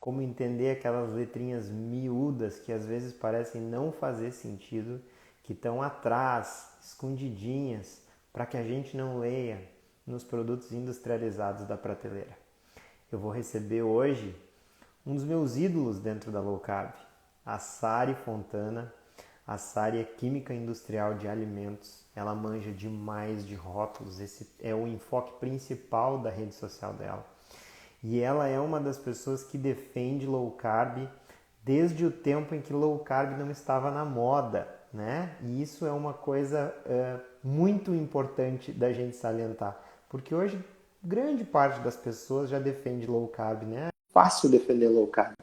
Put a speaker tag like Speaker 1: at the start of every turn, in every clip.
Speaker 1: como entender aquelas letrinhas miúdas que às vezes parecem não fazer sentido, que estão atrás, escondidinhas, para que a gente não leia nos produtos industrializados da prateleira. Eu vou receber hoje um dos meus ídolos dentro da Low Carb, a Sari Fontana. A Sari é química industrial de alimentos, ela manja demais de rótulos, esse é o enfoque principal da rede social dela. E ela é uma das pessoas que defende low carb desde o tempo em que low carb não estava na moda, né? E isso é uma coisa muito importante da gente salientar, porque hoje grande parte das pessoas já defende low carb, né? É fácil defender low carb.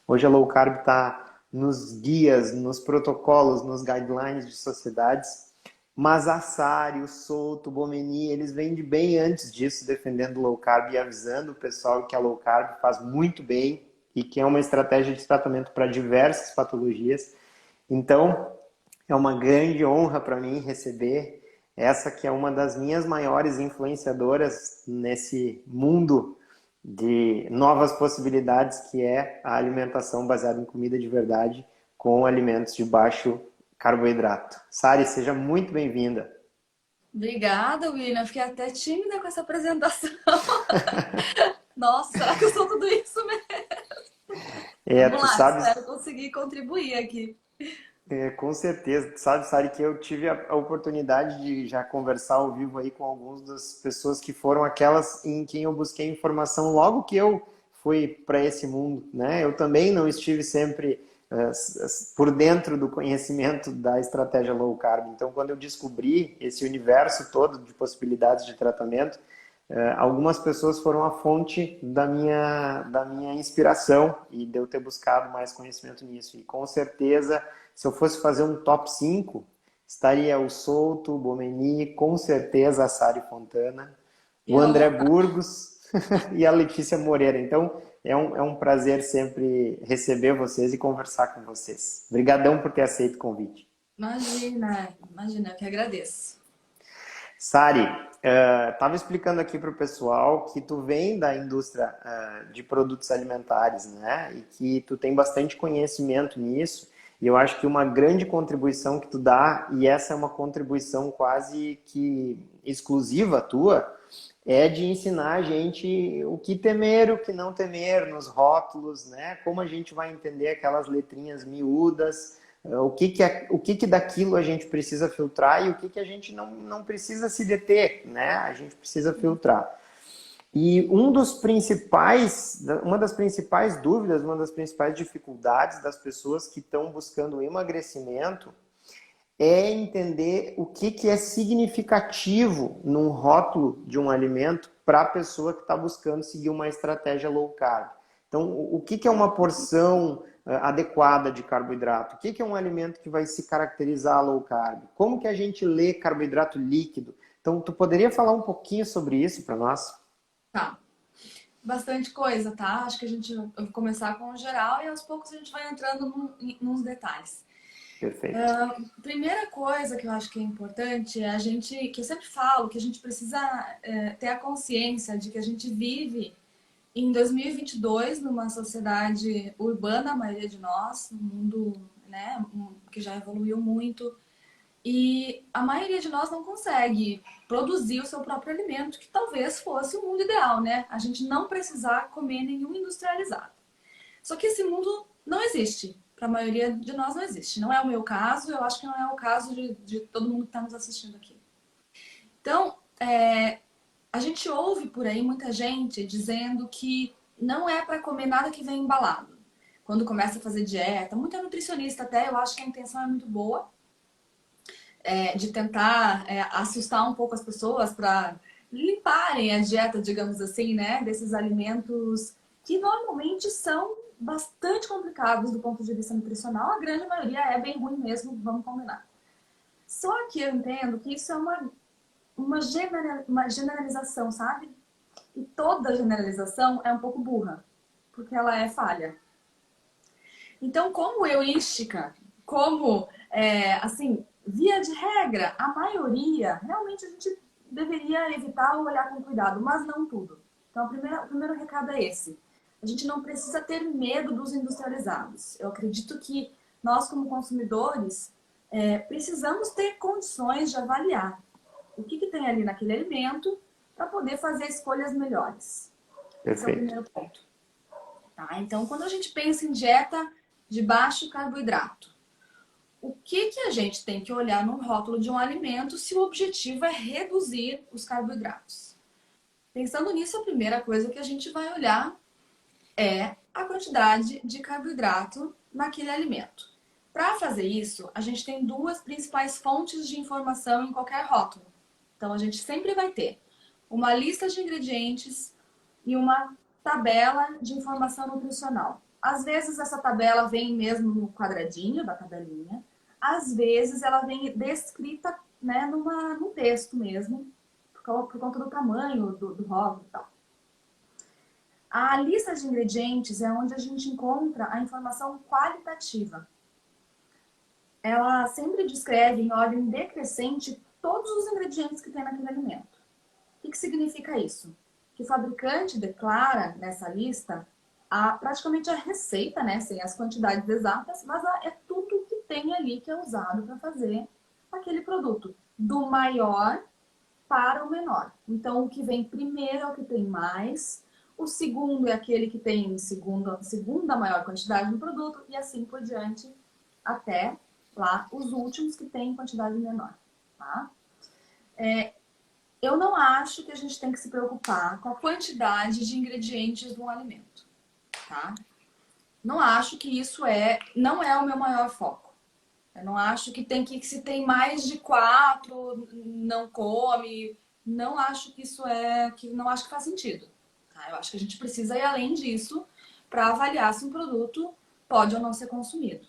Speaker 1: Hoje a low carb está nos guias, nos protocolos, nos guidelines de sociedades, mas a Sari, o Souto, o Bomeni, eles vêm de bem antes disso defendendo low carb e avisando o pessoal que a low carb faz muito bem e que é uma estratégia de tratamento para diversas patologias. Então, é uma grande honra para mim receber essa que é uma das minhas maiores influenciadoras nesse mundo de novas possibilidades, que é a alimentação baseada em comida de verdade com alimentos de baixo carboidrato. Sari, seja muito bem-vinda.
Speaker 2: Obrigada, William. Fiquei até tímida com essa apresentação. Nossa, será que eu sou tudo isso mesmo? Vamos
Speaker 1: Tu
Speaker 2: lá,
Speaker 1: sabes,
Speaker 2: espero conseguir contribuir aqui.
Speaker 1: com certeza, tu sabe, Sari, que eu tive a oportunidade de já conversar ao vivo aí com algumas das pessoas que foram aquelas em quem eu busquei informação logo que eu fui para esse mundo, né? Eu também não estive sempre por dentro do conhecimento da estratégia low carb. Então, quando eu descobri esse universo todo de possibilidades de tratamento, algumas pessoas foram a fonte da minha inspiração e de eu ter buscado mais conhecimento nisso. E com certeza, se eu fosse fazer um top 5, estaria o Souto, o Bomeni, com certeza a Sari Fontana,
Speaker 2: Que
Speaker 1: o André
Speaker 2: honra.
Speaker 1: Burgos e a Letícia Moreira. Então, é um prazer sempre receber vocês e conversar com vocês. Obrigadão por ter aceito o convite.
Speaker 2: Imagina, eu que agradeço.
Speaker 1: Sari, estava explicando aqui para o pessoal que tu vem da indústria de produtos alimentares, né? E que tu tem bastante conhecimento nisso. E eu acho que uma grande contribuição que tu dá, e essa é uma contribuição quase que exclusiva tua, é de ensinar a gente o que temer, o que não temer nos rótulos, né? Como a gente vai entender aquelas letrinhas miúdas, o que daquilo a gente precisa filtrar e o que a gente não precisa se deter, né? A gente precisa filtrar. E uma das principais dúvidas, uma das principais dificuldades das pessoas que estão buscando emagrecimento é entender o que é significativo num rótulo de um alimento para a pessoa que está buscando seguir uma estratégia low carb. Então, o que é uma porção adequada de carboidrato? O que é um alimento que vai se caracterizar low carb? Como que a gente lê carboidrato líquido? Então, tu poderia falar um pouquinho sobre isso para nós?
Speaker 2: Tá. Bastante coisa, tá? Acho que eu vou começar com o geral e aos poucos a gente vai entrando nos detalhes.
Speaker 1: Perfeito.
Speaker 2: Primeira coisa que eu acho que é importante é que eu sempre falo, que a gente precisa ter a consciência de que a gente vive em 2022 numa sociedade urbana, a maioria de nós, num mundo, né, que já evoluiu muito, e a maioria de nós não consegue produzir o seu próprio alimento, que talvez fosse o mundo ideal, né? A gente não precisar comer nenhum industrializado. Só que esse mundo não existe. Para a maioria de nós não existe. Não é o meu caso, eu acho que não é o caso de todo mundo que está nos assistindo aqui. Então, a gente ouve por aí muita gente dizendo que não é para comer nada que vem embalado. Quando começa a fazer dieta, muita nutricionista até, eu acho que a intenção é muito boa, de tentar assustar um pouco as pessoas para limparem a dieta, digamos assim, né, desses alimentos que normalmente são bastante complicados do ponto de vista nutricional. A grande maioria é bem ruim mesmo, vamos combinar. Só que eu entendo que isso é uma generalização, sabe? E toda generalização é um pouco burra, porque ela é falha. Então, como heurística, assim, via de regra, a maioria, realmente a gente deveria evitar ou olhar com cuidado, mas não tudo. Então, o primeiro recado é esse. a gente não precisa ter medo dos industrializados. Eu acredito que nós, como consumidores, precisamos ter condições de avaliar o que tem ali naquele alimento para poder fazer escolhas melhores. Esse é o
Speaker 1: Perfeito.
Speaker 2: primeiro ponto. Tá? Então, quando a gente pensa em dieta de baixo carboidrato, o que a gente tem que olhar no rótulo de um alimento se o objetivo é reduzir os carboidratos? Pensando nisso, a primeira coisa que a gente vai olhar é a quantidade de carboidrato naquele alimento. Para fazer isso, a gente tem duas principais fontes de informação em qualquer rótulo. Então, a gente sempre vai ter uma lista de ingredientes e uma tabela de informação nutricional. Às vezes, essa tabela vem mesmo no quadradinho da tabelinha. Às vezes, ela vem descrita, né, num texto mesmo, por conta do tamanho do rótulo e tal. A lista de ingredientes é onde a gente encontra a informação qualitativa. Ela sempre descreve em ordem decrescente todos os ingredientes que tem naquele alimento. O que significa isso? Que o fabricante declara nessa lista praticamente a receita, né, sem as quantidades exatas, mas é tudo que tem ali que é usado para fazer aquele produto, do maior para o menor. Então, o que vem primeiro é o que tem mais, o segundo é aquele que tem segunda maior quantidade do produto e assim por diante, até lá os últimos que têm quantidade menor. Tá? Eu não acho que a gente tem que se preocupar com a quantidade de ingredientes de um alimento. Tá? Não acho que isso não é o meu maior foco. Eu não acho que se tem mais de 4, não come. Não acho que não acho que faz sentido. Tá? Eu acho que a gente precisa ir além disso para avaliar se um produto pode ou não ser consumido.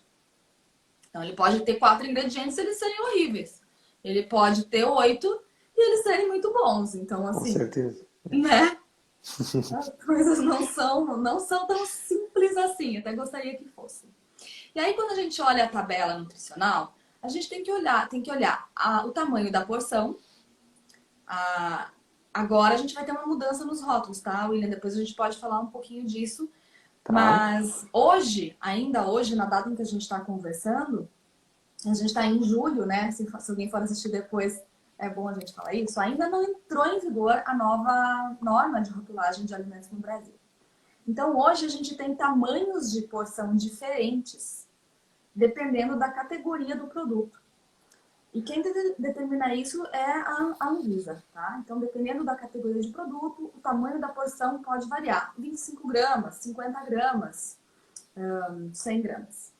Speaker 2: Então, ele pode ter 4 ingredientes e eles serem horríveis. Ele pode ter 8 e eles serem muito bons. Então, assim,
Speaker 1: Com certeza.
Speaker 2: né? As coisas não são tão simples assim. Até gostaria que fossem. E aí, quando a gente olha a tabela nutricional, a gente tem que olhar o tamanho da porção. Agora a gente vai ter uma mudança nos rótulos, tá, William? Depois a gente pode falar um pouquinho disso.
Speaker 1: Tá.
Speaker 2: Mas ainda hoje, na data em que a gente está conversando, a gente está em julho, né? Se alguém for assistir depois, é bom a gente falar isso. Ainda não entrou em vigor a nova norma de rotulagem de alimentos no Brasil. Então, hoje a gente tem tamanhos de porção diferentes, dependendo da categoria do produto. E quem determina isso é a Anvisa, tá? Então, dependendo da categoria de produto, o tamanho da porção pode variar. 25 gramas, 50 gramas, 100 gramas.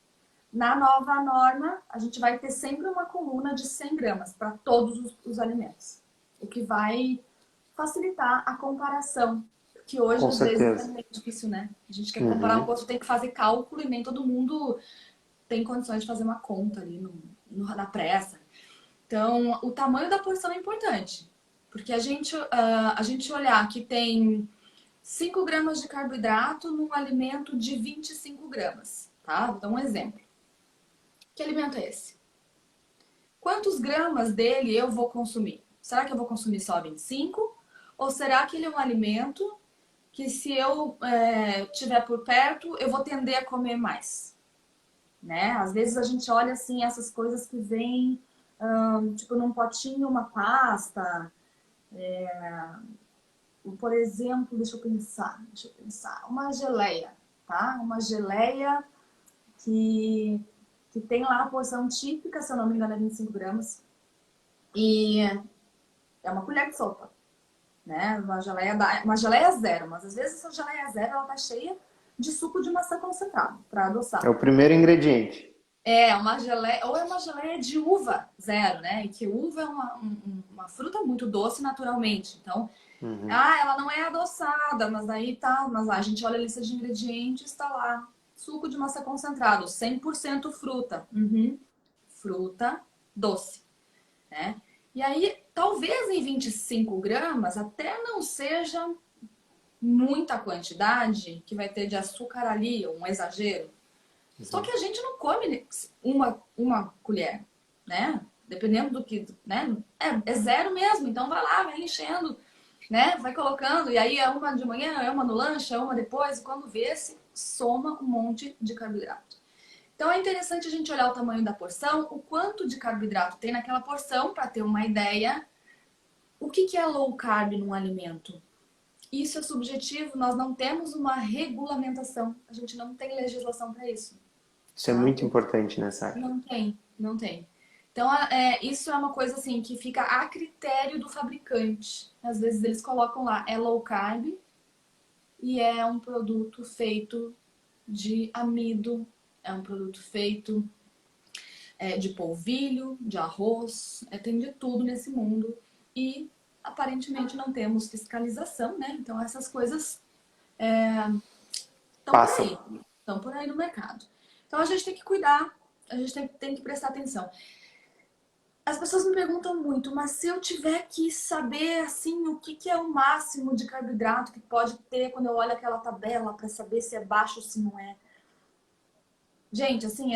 Speaker 2: Na nova norma, a gente vai ter sempre uma coluna de 100 gramas para todos os alimentos. O que vai facilitar a comparação. Que hoje,
Speaker 1: Com
Speaker 2: às vezes,
Speaker 1: certeza.
Speaker 2: é meio difícil, né? A gente quer comparar um pouco, tem que fazer cálculo e nem todo mundo tem condições de fazer uma conta ali na pressa. Então, o tamanho da porção é importante. Porque a gente olhar que tem 5 gramas de carboidrato num alimento de 25 gramas, tá? Vou dar um exemplo. Que alimento é esse? Quantos gramas dele eu vou consumir? Será que eu vou consumir só 25? Ou será que ele é um alimento que, se eu tiver por perto, eu vou tender a comer mais? Né? Às vezes a gente olha assim essas coisas que vêm tipo num potinho, uma pasta, por exemplo, deixa eu pensar, uma geleia, tá? Uma geleia que tem lá a porção típica, se eu não me engano é 25 gramas, e é uma colher de sopa, né? Uma geleia zero, mas às vezes essa geleia zero ela tá cheia de suco de maçã concentrado para adoçar.
Speaker 1: É o primeiro ingrediente.
Speaker 2: É uma geleia, ou é uma geleia de uva zero, né? E que uva é uma fruta muito doce naturalmente. Então, ela não é adoçada, mas aí tá. Mas a gente olha a lista de ingredientes, tá lá. Suco de maçã concentrado, 100% fruta. Fruta doce, né? E aí, talvez em 25 gramas até não seja muita quantidade que vai ter de açúcar ali, um exagero. Só que a gente não come uma colher, né? Dependendo do que, né? É zero mesmo, então vai lá, vai enchendo. né? Vai colocando, e aí é uma de manhã, é uma no lanche, é uma depois, e quando vê, se soma um monte de carboidrato. Então é interessante a gente olhar o tamanho da porção, o quanto de carboidrato tem naquela porção, para ter uma ideia. O que é low carb num alimento? Isso é subjetivo, nós não temos uma regulamentação, a gente não tem legislação para isso.
Speaker 1: Isso é
Speaker 2: Tá?
Speaker 1: muito importante nessa área.
Speaker 2: Não tem, não tem. Então, isso é uma coisa assim que fica a critério do fabricante. Às vezes eles colocam lá, é low carb e é um produto feito de amido, é um produto feito de polvilho, de arroz, tem de tudo nesse mundo. E aparentemente não temos fiscalização, né? Então essas coisas estão por
Speaker 1: Passam.
Speaker 2: aí, estão por aí no mercado. Então a gente tem que cuidar, a gente tem que prestar atenção. As pessoas me perguntam muito, mas se eu tiver que saber assim o que é o máximo de carboidrato que pode ter quando eu olho aquela tabela para saber se é baixo ou se não é. Gente, assim,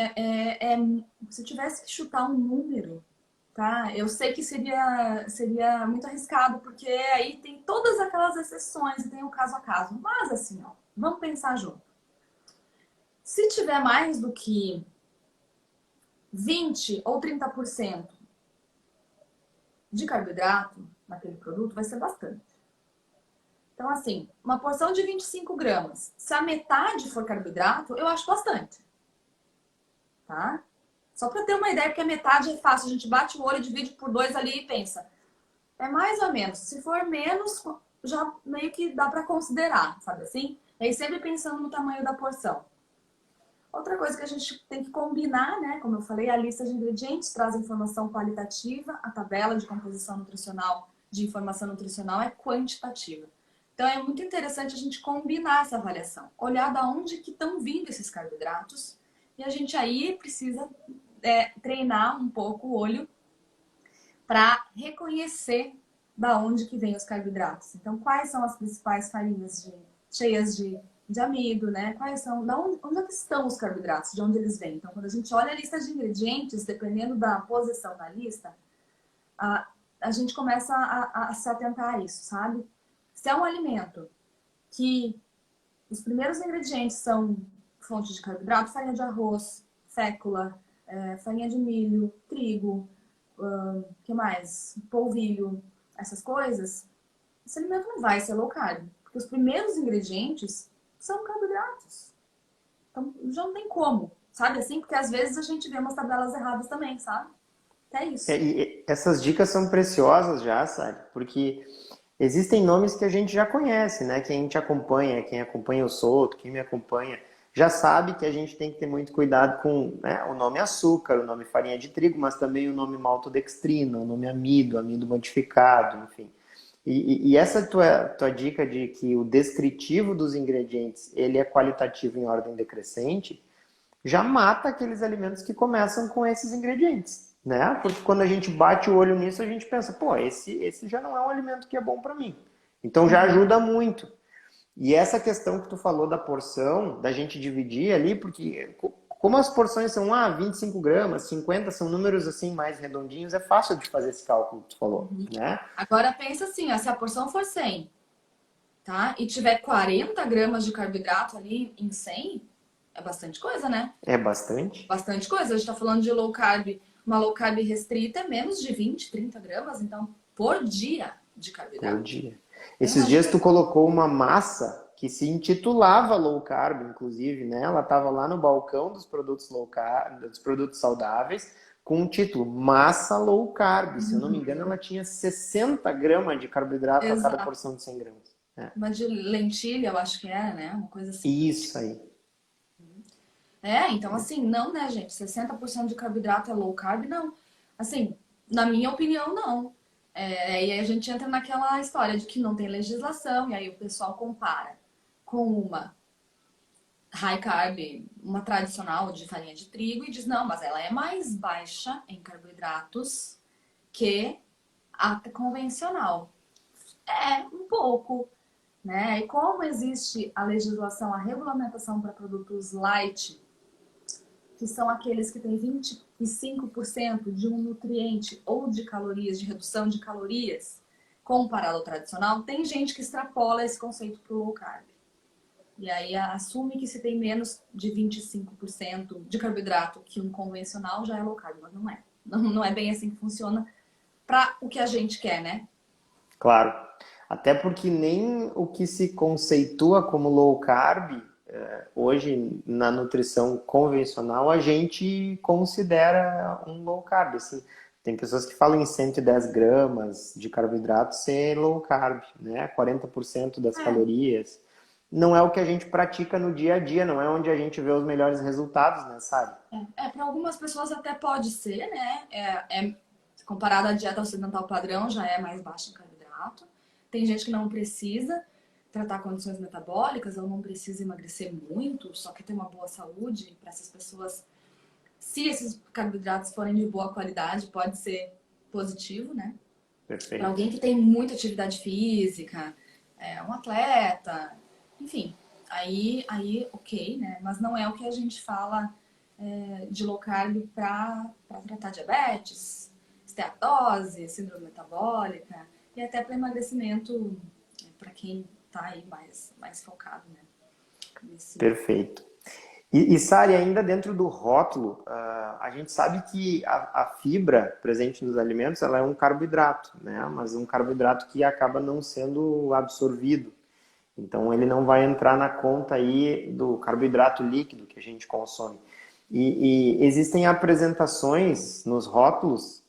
Speaker 2: se eu tivesse que chutar um número, tá? Eu sei que seria muito arriscado, porque aí tem todas aquelas exceções e tem o caso a caso. Mas assim, ó, vamos pensar junto. Se tiver mais do que 20 ou 30% de carboidrato naquele produto, vai ser bastante. Então, assim, uma porção de 25 gramas, se a metade for carboidrato, eu acho bastante. Tá? Só para ter uma ideia, porque a metade é fácil. A gente bate o olho, divide por 2 ali e pensa. É mais ou menos. Se for menos, já meio que dá para considerar, sabe assim? E aí sempre pensando no tamanho da porção. Outra coisa que a gente tem que combinar, né? Como eu falei, a lista de ingredientes traz informação qualitativa, a tabela de composição nutricional, de informação nutricional é quantitativa. Então é muito interessante a gente combinar essa avaliação, olhar da onde que estão vindo esses carboidratos e a gente aí precisa treinar um pouco o olho para reconhecer da onde que vem os carboidratos. Então, quais são as principais farinhas cheias de amido, né? Quais são, onde é que estão os carboidratos, de onde eles vêm? Então, quando a gente olha a lista de ingredientes, dependendo da posição na lista, a gente começa a se atentar a isso, sabe? Se é um alimento que os primeiros ingredientes são fonte de carboidrato, farinha de arroz, fécula, farinha de milho, trigo, que mais? Polvilho, essas coisas, esse alimento não vai ser low carb, porque os primeiros ingredientes são carboidratos. Então já não tem como, sabe assim? Porque às vezes a gente vê umas tabelas erradas também, sabe? É isso.
Speaker 1: E essas dicas são preciosas já, sabe? Porque existem nomes que a gente já conhece, né? Quem acompanha o Souto, quem me acompanha, já sabe que a gente tem que ter muito cuidado com, né, o nome açúcar, o nome farinha de trigo, mas também o nome maltodextrina, o nome amido, amido modificado, enfim. E essa tua dica de que o descritivo dos ingredientes ele é qualitativo em ordem decrescente, já mata aqueles alimentos que começam com esses ingredientes, né? Porque quando a gente bate o olho nisso, a gente pensa, pô, esse já não é um alimento que é bom para mim. Então já ajuda muito. E essa questão que tu falou da porção, da gente dividir ali, porque como as porções são 25 gramas, 50 são números assim mais redondinhos, é fácil de fazer esse cálculo que tu falou, né?
Speaker 2: Agora pensa assim, ó, se a porção for 100, tá? E tiver 40 gramas de carboidrato ali em 100, é bastante coisa, né?
Speaker 1: É bastante.
Speaker 2: Bastante coisa. A gente tá falando de low carb, uma low carb restrita é menos de 20, 30 gramas, então, por dia de
Speaker 1: Por
Speaker 2: carboidrato.
Speaker 1: dia.
Speaker 2: Então,
Speaker 1: Esses dias tu colocou uma massa que se intitulava low carb, inclusive, né? Ela estava lá no balcão dos produtos low carb, dos produtos saudáveis, com o título Massa Low Carb. Se eu não me engano, ela tinha 60 gramas de carboidrato a cada
Speaker 2: exato.
Speaker 1: porção de 100 gramas.
Speaker 2: Uma de lentilha, eu acho que é, né? Uma coisa assim.
Speaker 1: Isso aí.
Speaker 2: Então assim, não, né, gente? 60% de carboidrato é low carb? Não. Assim, na minha opinião, não. E aí a gente entra naquela história de que não tem legislação, e aí o pessoal compara com uma high carb, uma tradicional de farinha de trigo, e diz, não, mas ela é mais baixa em carboidratos que a convencional. É, um pouco, né? E como existe a legislação, a regulamentação para produtos light, que são aqueles que têm 25% de um nutriente ou de calorias, de redução de calorias, comparado ao tradicional, tem gente que extrapola esse conceito para o low carb. E aí assume que se tem menos de 25% de carboidrato que um convencional já é low carb, mas não é. Não é bem assim que funciona para o que a gente quer, né?
Speaker 1: Claro. Até porque nem o que se conceitua como low carb, hoje na nutrição convencional, a gente considera um low carb. Assim, tem pessoas que falam em 110 gramas de carboidrato ser low carb, né? 40% das
Speaker 2: É.
Speaker 1: calorias. Não é o que a gente pratica no dia a dia, não é onde a gente vê os melhores resultados, né, sabe?
Speaker 2: Para algumas pessoas até pode ser, né? Comparado à dieta ocidental padrão, já é mais baixa em carboidrato. Tem gente que não precisa tratar condições metabólicas ou não precisa emagrecer muito, só que ter uma boa saúde. Para essas pessoas, se esses carboidratos forem de boa qualidade, pode ser positivo, né? Para
Speaker 1: Perfeito.
Speaker 2: alguém que tem muita atividade física, um atleta, enfim, aí ok, né? Mas não é o que a gente fala de low carb para tratar diabetes, esteatose, síndrome metabólica e até para emagrecimento, para quem está aí mais focado, né? Nesse...
Speaker 1: Perfeito. E Sari, ainda dentro do rótulo, a gente sabe que a fibra presente nos alimentos ela é um carboidrato, né? Mas um carboidrato que acaba não sendo absorvido. Então ele não vai entrar na conta aí do carboidrato líquido que a gente consome. E existem apresentações nos rótulos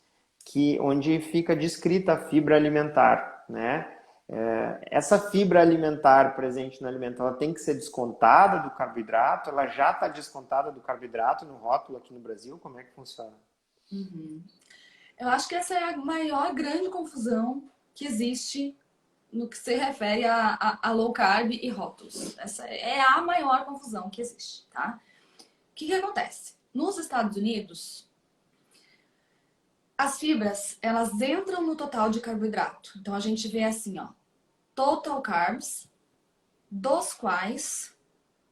Speaker 1: onde fica descrita a fibra alimentar, né? Essa fibra alimentar presente no alimento, ela tem que ser descontada do carboidrato? Ela já está descontada do carboidrato no rótulo aqui no Brasil? Como é que funciona?
Speaker 2: Uhum. Eu acho que essa é a maior grande confusão que existe no que se refere a low carb e rótulos. Essa é a maior confusão que existe, tá? O que acontece? Nos Estados Unidos, as fibras, elas entram no total de carboidrato. Então a gente vê assim, ó, total carbs, dos quais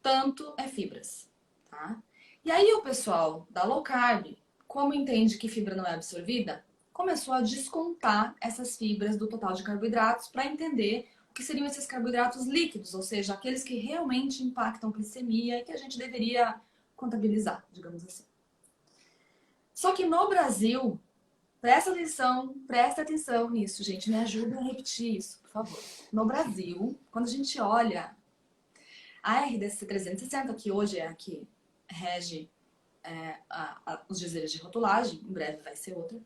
Speaker 2: tanto é fibras, tá? E aí o pessoal da low carb, como entende que fibra não é absorvida, começou a descontar essas fibras do total de carboidratos para entender o que seriam esses carboidratos líquidos, ou seja, aqueles que realmente impactam a glicemia e que a gente deveria contabilizar, digamos assim. Só que no Brasil, presta atenção nisso, gente. Me ajuda a repetir isso, por favor. No Brasil, quando a gente olha a RDC 360, que hoje é a que rege os dizeres de rotulagem, em breve vai ser outra,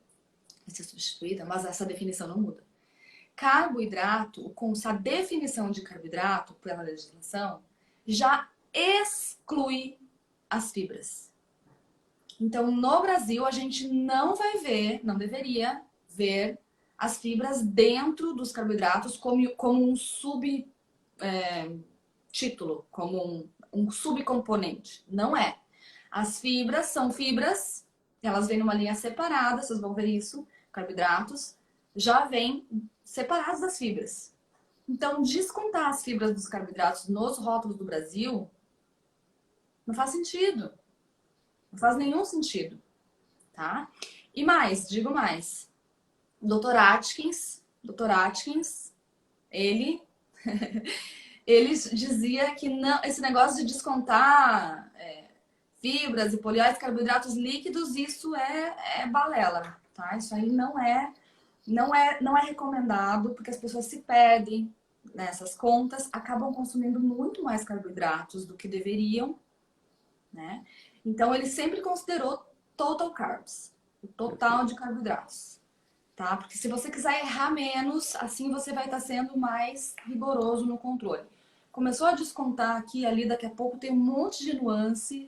Speaker 2: vai ser substituída, mas essa definição não muda. Carboidrato, com a definição de carboidrato pela legislação, já exclui as fibras. Então, no Brasil, a gente não vai ver, não deveria ver as fibras dentro dos carboidratos como um subtítulo, como um subcomponente. Não é. As fibras são fibras, elas vêm numa linha separada, vocês vão ver isso, carboidratos, já vêm separados das fibras. Então, descontar as fibras dos carboidratos nos rótulos do Brasil não faz sentido. Não faz nenhum sentido, tá? E mais, digo mais. Dr. Atkins, ele ele dizia que não, esse negócio de descontar fibras e polióides, carboidratos líquidos, isso é balela, tá? Isso aí não é recomendado, porque as pessoas se perdem nessas contas, acabam consumindo muito mais carboidratos do que deveriam, né? Então ele sempre considerou total carbs, o total de carboidratos, tá? Porque se você quiser errar menos, assim você vai estar sendo mais rigoroso no controle. Começou a descontar aqui e ali, daqui a pouco tem um monte de nuances.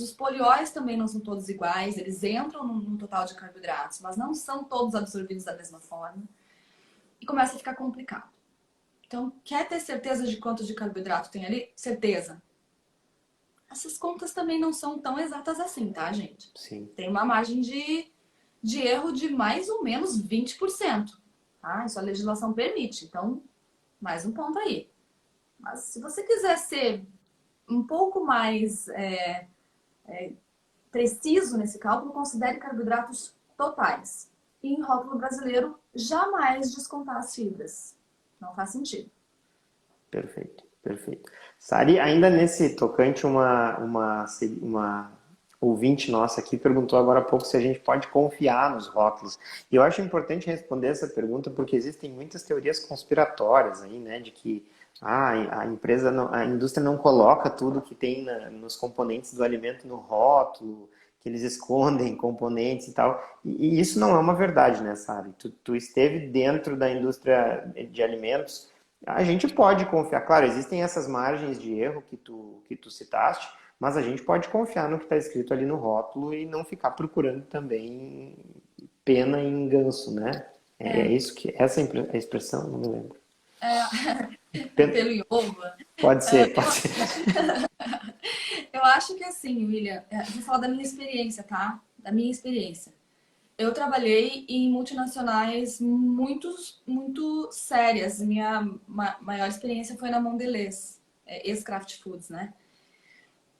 Speaker 2: Os polióis também não são todos iguais, eles entram no total de carboidratos, mas não são todos absorvidos da mesma forma. E começa a ficar complicado. Então, quer ter certeza de quanto de carboidrato tem ali? Certeza. Essas contas também não são tão exatas assim, tá, gente?
Speaker 1: Sim.
Speaker 2: Tem uma margem de erro de mais ou menos 20%. Tá? Isso a legislação permite. Então, mais um ponto aí. Mas se você quiser ser um pouco mais preciso nesse cálculo, considere carboidratos totais. e em rótulo brasileiro jamais descontar as fibras. Não faz sentido.
Speaker 1: Perfeito, perfeito. Sari, ainda nesse tocante, uma ouvinte nossa aqui perguntou agora há pouco se a gente pode confiar nos rótulos. E eu acho importante responder essa pergunta porque existem muitas teorias conspiratórias aí, né, de que a empresa, a indústria não coloca tudo que tem nos componentes do alimento no rótulo, que eles escondem componentes e tal. E isso não é uma verdade, né, Sari? Tu esteve dentro da indústria de alimentos. A gente pode confiar, claro, existem essas margens de erro que tu citaste, mas a gente pode confiar no que está escrito ali no rótulo e não ficar procurando também pena em ganso, né? É
Speaker 2: É,
Speaker 1: isso que essa é a expressão, não me lembro.
Speaker 2: pelo
Speaker 1: Pena,
Speaker 2: em ovo.
Speaker 1: pode
Speaker 2: É,
Speaker 1: ser,
Speaker 2: eu
Speaker 1: pode ser.
Speaker 2: Eu acho que assim, William, vou falar da minha experiência, tá? Da minha experiência. Eu trabalhei em multinacionais muito sérias. Minha maior experiência foi na Mondelez, ex-Kraft Foods, né?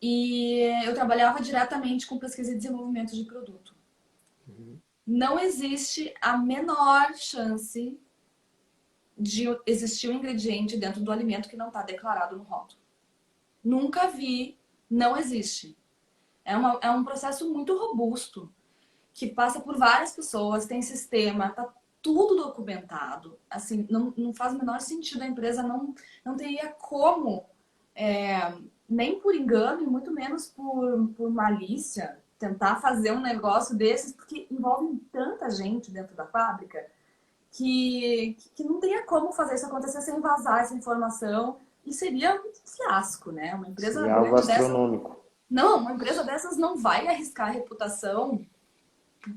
Speaker 2: E eu trabalhava diretamente com pesquisa e desenvolvimento de produto. Não existe a menor chance de existir um ingrediente dentro do alimento que não está declarado no rótulo. Nunca vi, não existe. É um processo muito robusto, que passa por várias pessoas, tem sistema, tá tudo documentado. Assim, não faz o menor sentido a empresa não teria como, nem por engano e muito menos por malícia, tentar fazer um negócio desses, porque envolve tanta gente dentro da fábrica que não teria como fazer isso acontecer sem vazar essa informação e seria um fiasco, né? Uma empresa
Speaker 1: Seria algo
Speaker 2: grande dessa
Speaker 1: astronômico.
Speaker 2: não, uma empresa dessas não vai arriscar a reputação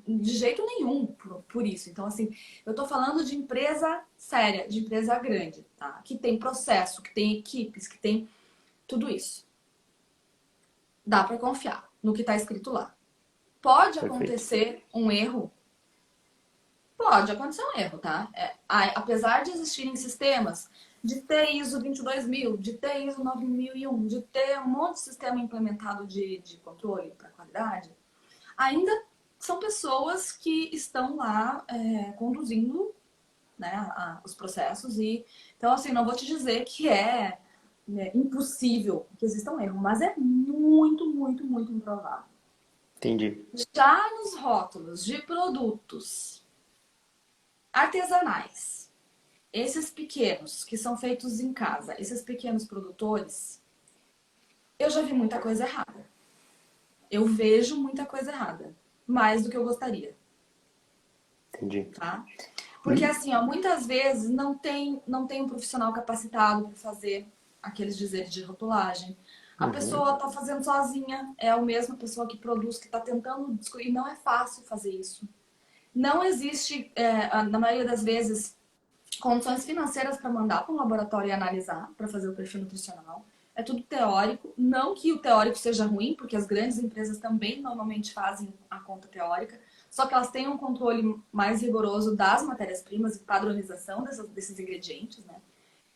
Speaker 2: de jeito nenhum por isso. Então, assim, eu tô falando de empresa séria, de empresa grande, tá? Que tem processo, que tem equipes, que tem tudo isso. Dá para confiar no que tá escrito lá. Pode
Speaker 1: Perfeito.
Speaker 2: acontecer um erro? Pode acontecer um erro, tá? Apesar de existirem sistemas de ter ISO 22000, de ter ISO 9001, de ter um monte de sistema implementado de controle para qualidade, ainda são pessoas que estão lá conduzindo, né, os processos. E então, assim, não vou te dizer que né, impossível que exista um erro, mas é muito improvável.
Speaker 1: Entendi.
Speaker 2: Já nos rótulos de produtos artesanais, esses pequenos que são feitos em casa, esses pequenos produtores, eu já vi muita coisa errada. Eu vejo muita coisa errada, mais do que eu gostaria,
Speaker 1: Entendi.
Speaker 2: tá? Porque assim, ó, muitas vezes não tem um profissional capacitado para fazer aqueles dizeres de rotulagem. A
Speaker 1: Uhum.
Speaker 2: pessoa está fazendo sozinha, é a mesma pessoa que produz, que está tentando descobrir, e não é fácil fazer isso. Não existe, na maioria das vezes, condições financeiras para mandar para um laboratório e analisar, para fazer o perfil nutricional. É tudo teórico. Não que o teórico seja ruim, porque as grandes empresas também normalmente fazem a conta teórica, só que elas têm um controle mais rigoroso das matérias-primas e padronização desses ingredientes, né?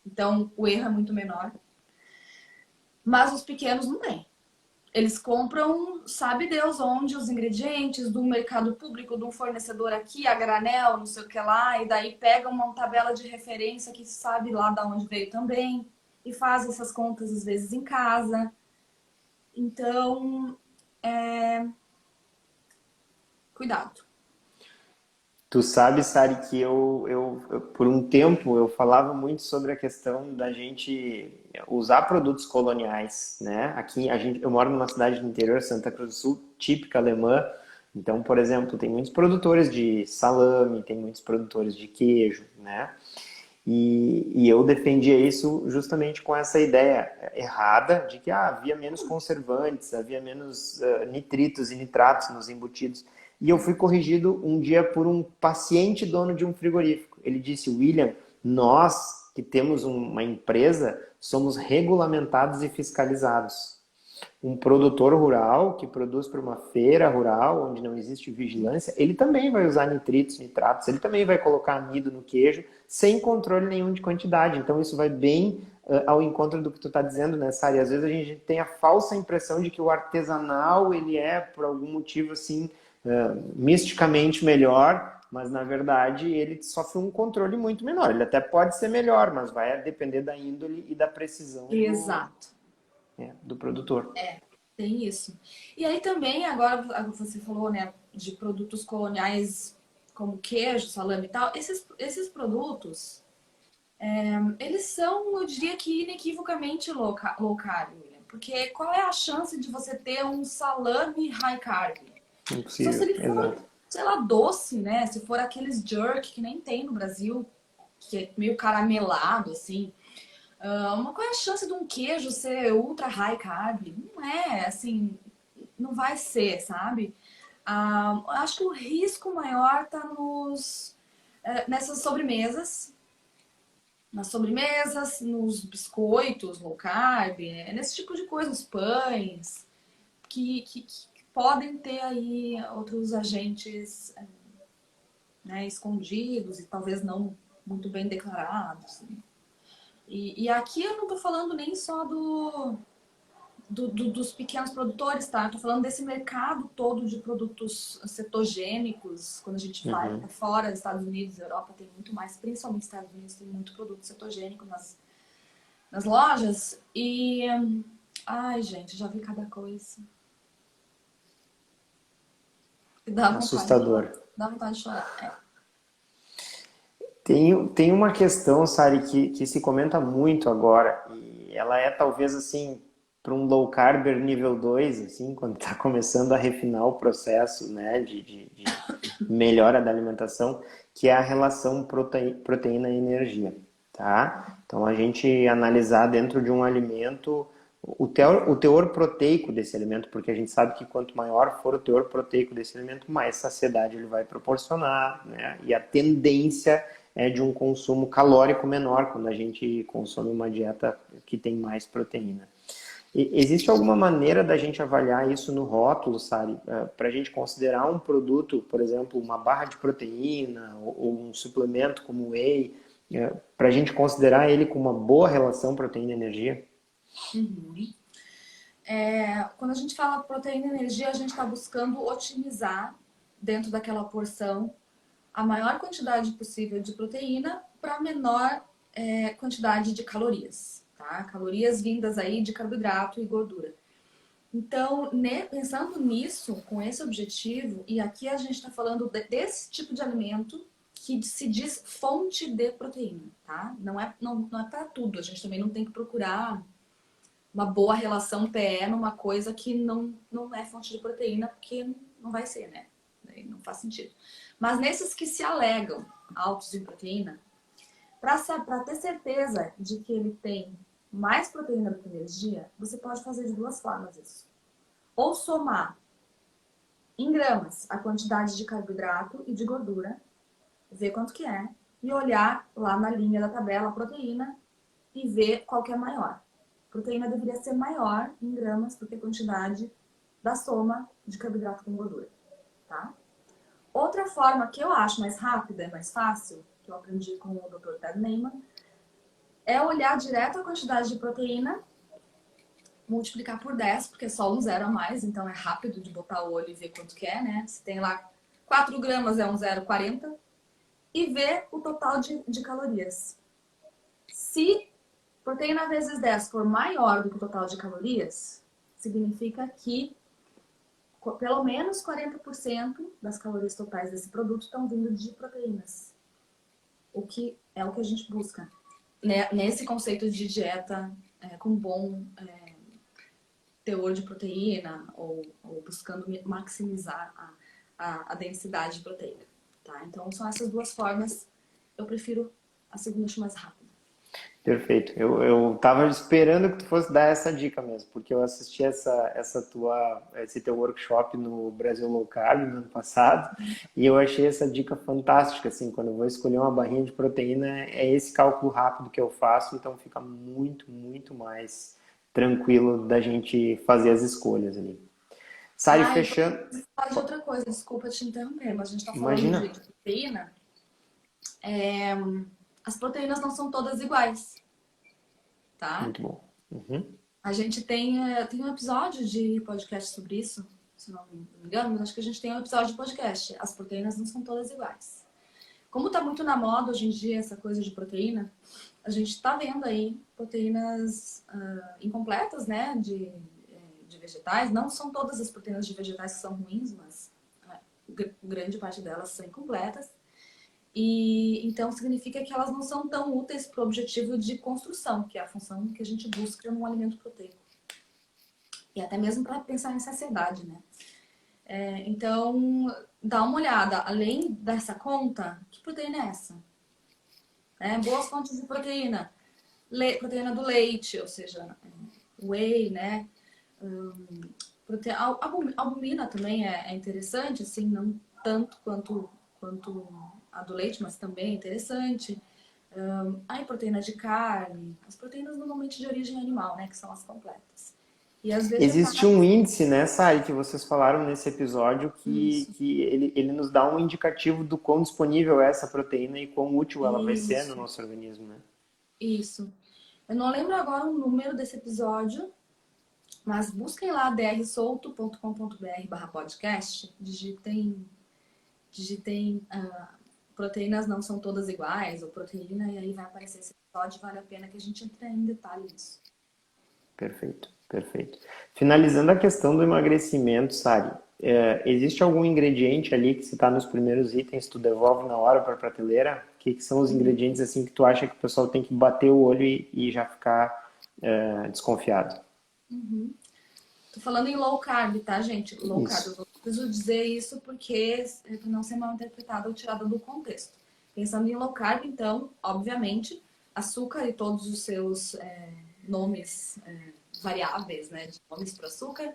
Speaker 2: Então, o erro é muito menor. Mas os pequenos não têm. Eles compram, sabe Deus onde, os ingredientes do mercado público, de um fornecedor aqui, a granel, não sei o que lá, e daí pegam uma tabela de referência que sabe lá de onde veio também, e faz essas contas às vezes em casa. Então, cuidado.
Speaker 1: Tu sabe, Sari, que por um tempo eu falava muito sobre a questão da gente usar produtos coloniais, né? Aqui eu moro numa cidade do interior, Santa Cruz do Sul, típica alemã. Então, por exemplo, tem muitos produtores de salame, tem muitos produtores de queijo, né? E eu defendia isso justamente com essa ideia errada de que havia menos conservantes, havia menos nitritos e nitratos nos embutidos. E eu fui corrigido um dia por um paciente dono de um frigorífico. Ele disse: William, nós que temos uma empresa somos regulamentados e fiscalizados. Um produtor rural que produz para uma feira rural, onde não existe vigilância, ele também vai usar nitritos, nitratos, ele também vai colocar amido no queijo, sem controle nenhum de quantidade. Então isso vai bem ao encontro do que tu está dizendo, né, Sari? Às vezes a gente tem a falsa impressão de que o artesanal, ele é, por algum motivo, assim, misticamente melhor, mas na verdade ele sofre um controle muito menor. Ele até pode ser melhor, mas vai depender da índole e da precisão
Speaker 2: Exato.
Speaker 1: do produtor.
Speaker 2: Tem isso. E aí também, agora você falou, né, de produtos coloniais como queijo, salame e tal. Esses produtos, eles são, eu diria que inequivocamente low carb, William. Porque qual é a chance de você ter um salame high carb? Só se
Speaker 1: Impossível,
Speaker 2: ele for,
Speaker 1: exato.
Speaker 2: sei lá, doce, né? Se for aqueles jerk que nem tem no Brasil, que é meio caramelado, assim. Qual é a chance de um queijo ser ultra high carb? Não é, assim, não vai ser, sabe? Acho que o risco maior tá nessas sobremesas, nas sobremesas, nos biscoitos low carb, nesse tipo de coisa, os pães, que podem ter aí outros agentes, né, escondidos e talvez não muito bem declarados. E aqui eu não tô falando nem só dos pequenos produtores, tá? Eu tô falando desse mercado todo de produtos cetogênicos. Quando a gente vai para fora dos Estados Unidos, Europa tem muito mais, principalmente nos Estados Unidos, tem muito produto cetogênico nas lojas. E, ai, gente, já vi cada coisa. Dá vontade de chorar.
Speaker 1: Assustador.
Speaker 2: Dá vontade de chorar.
Speaker 1: Tem uma questão, Sari, que se comenta muito agora, e ela é talvez assim, para um low carb nível 2 assim, quando está começando a refinar o processo, né, de melhora da alimentação, que é a relação proteína e energia, tá? Então a gente analisar dentro de um alimento o teor proteico desse alimento, porque a gente sabe que quanto maior for o teor proteico desse alimento, mais saciedade ele vai proporcionar, né? E a tendência é de um consumo calórico menor quando a gente consome uma dieta que tem mais proteína. Existe alguma maneira da gente avaliar isso no rótulo, Sari, para a gente considerar um produto, por exemplo, uma barra de proteína ou um suplemento como whey, para a gente considerar ele com uma boa relação proteína-energia?
Speaker 2: Uhum. Quando a gente fala proteína e energia, a gente está buscando otimizar dentro daquela porção a maior quantidade possível de proteína para a menor quantidade de calorias, tá? Calorias vindas aí de carboidrato e gordura. Então, pensando nisso, com esse objetivo, e aqui a gente está falando desse tipo de alimento que se diz fonte de proteína, tá? Não é para tudo. A gente também não tem que procurar uma boa relação PE numa coisa que não é fonte de proteína, porque não vai ser, né? Não faz sentido. Mas nesses que se alegam altos em proteína, para ter certeza de que ele tem mais proteína do que energia, você pode fazer de duas formas isso. Ou somar em gramas a quantidade de carboidrato e de gordura, ver quanto que é, e olhar lá na linha da tabela a proteína e ver qual que é maior. A proteína deveria ser maior em gramas do que a quantidade da soma de carboidrato com gordura, tá? Outra forma que eu acho mais rápida e mais fácil, que eu aprendi com o Dr. Ted Naiman, é olhar direto a quantidade de proteína, multiplicar por 10, porque é só um zero a mais, então é rápido de botar o olho e ver quanto que é, né? Se tem lá 4 gramas é um 0,40, e ver o total de calorias. Se proteína vezes 10 for maior do que o total de calorias, significa que pelo menos 40% das calorias totais desse produto estão vindo de proteínas. O que é o que a gente busca, né? Nesse conceito de dieta com bom teor de proteína ou buscando maximizar a densidade de proteína. Tá? Então são essas duas formas. Eu prefiro a segunda, acho mais rápida.
Speaker 1: Perfeito. Eu tava esperando que tu fosse dar essa dica mesmo, porque eu assisti esse teu workshop no Brasil Low Carb no ano passado, e eu achei essa dica fantástica, assim, quando eu vou escolher uma barrinha de proteína, é esse cálculo rápido que eu faço, então fica muito, muito mais tranquilo da gente fazer as escolhas ali. Sari, fechando.
Speaker 2: Vou falar de outra coisa, desculpa te interromper, mas a gente está falando
Speaker 1: Imagina.
Speaker 2: de proteína. As proteínas não são todas iguais, tá?
Speaker 1: Muito bom. Uhum.
Speaker 2: A gente tem um episódio de podcast sobre isso, se não me engano, mas acho que a gente tem um episódio de podcast. As proteínas não são todas iguais. Como está muito na moda hoje em dia essa coisa de proteína, a gente está vendo aí proteínas incompletas, né, de vegetais. Não são todas as proteínas de vegetais que são ruins, mas grande parte delas são incompletas. E então significa que elas não são tão úteis para o objetivo de construção, que é a função que a gente busca num alimento proteico. E até mesmo para pensar em saciedade, né? Então, dá uma olhada. Além dessa conta, que proteína é essa? Boas fontes de proteína. Proteína do leite, ou seja, whey, né? Albumina também é interessante, assim, não tanto quanto a do leite, mas também é interessante. Aí proteína de carne, as proteínas normalmente de origem animal, né? Que são as completas. E as
Speaker 1: Existe
Speaker 2: vegetais.
Speaker 1: um índice, né, Sari, que vocês falaram nesse episódio,
Speaker 2: Isso.
Speaker 1: que ele nos dá um indicativo do quão disponível é essa proteína e quão útil ela vai ser no
Speaker 2: Isso.
Speaker 1: nosso organismo, né?
Speaker 2: Isso. Eu não lembro agora o número desse episódio, mas busquem lá drsolto.com.br/podcast, digitem proteínas não são todas iguais, ou proteína, e aí vai aparecer esse episódio, vale a pena que a gente entre em detalhe nisso.
Speaker 1: Perfeito, perfeito. Finalizando a questão do emagrecimento, Sari, existe algum ingrediente ali que se está nos primeiros itens, tu devolve na hora para a prateleira? O que são os ingredientes assim que tu acha que o pessoal tem que bater o olho e já ficar desconfiado?
Speaker 2: Tô falando em low carb, tá, gente? Low carb.
Speaker 1: Isso.
Speaker 2: Eu preciso dizer isso porque para não ser mal interpretada ou tirada do contexto. Pensando em low carb, então, obviamente, açúcar e todos os seus nomes variáveis, né? De nomes para açúcar,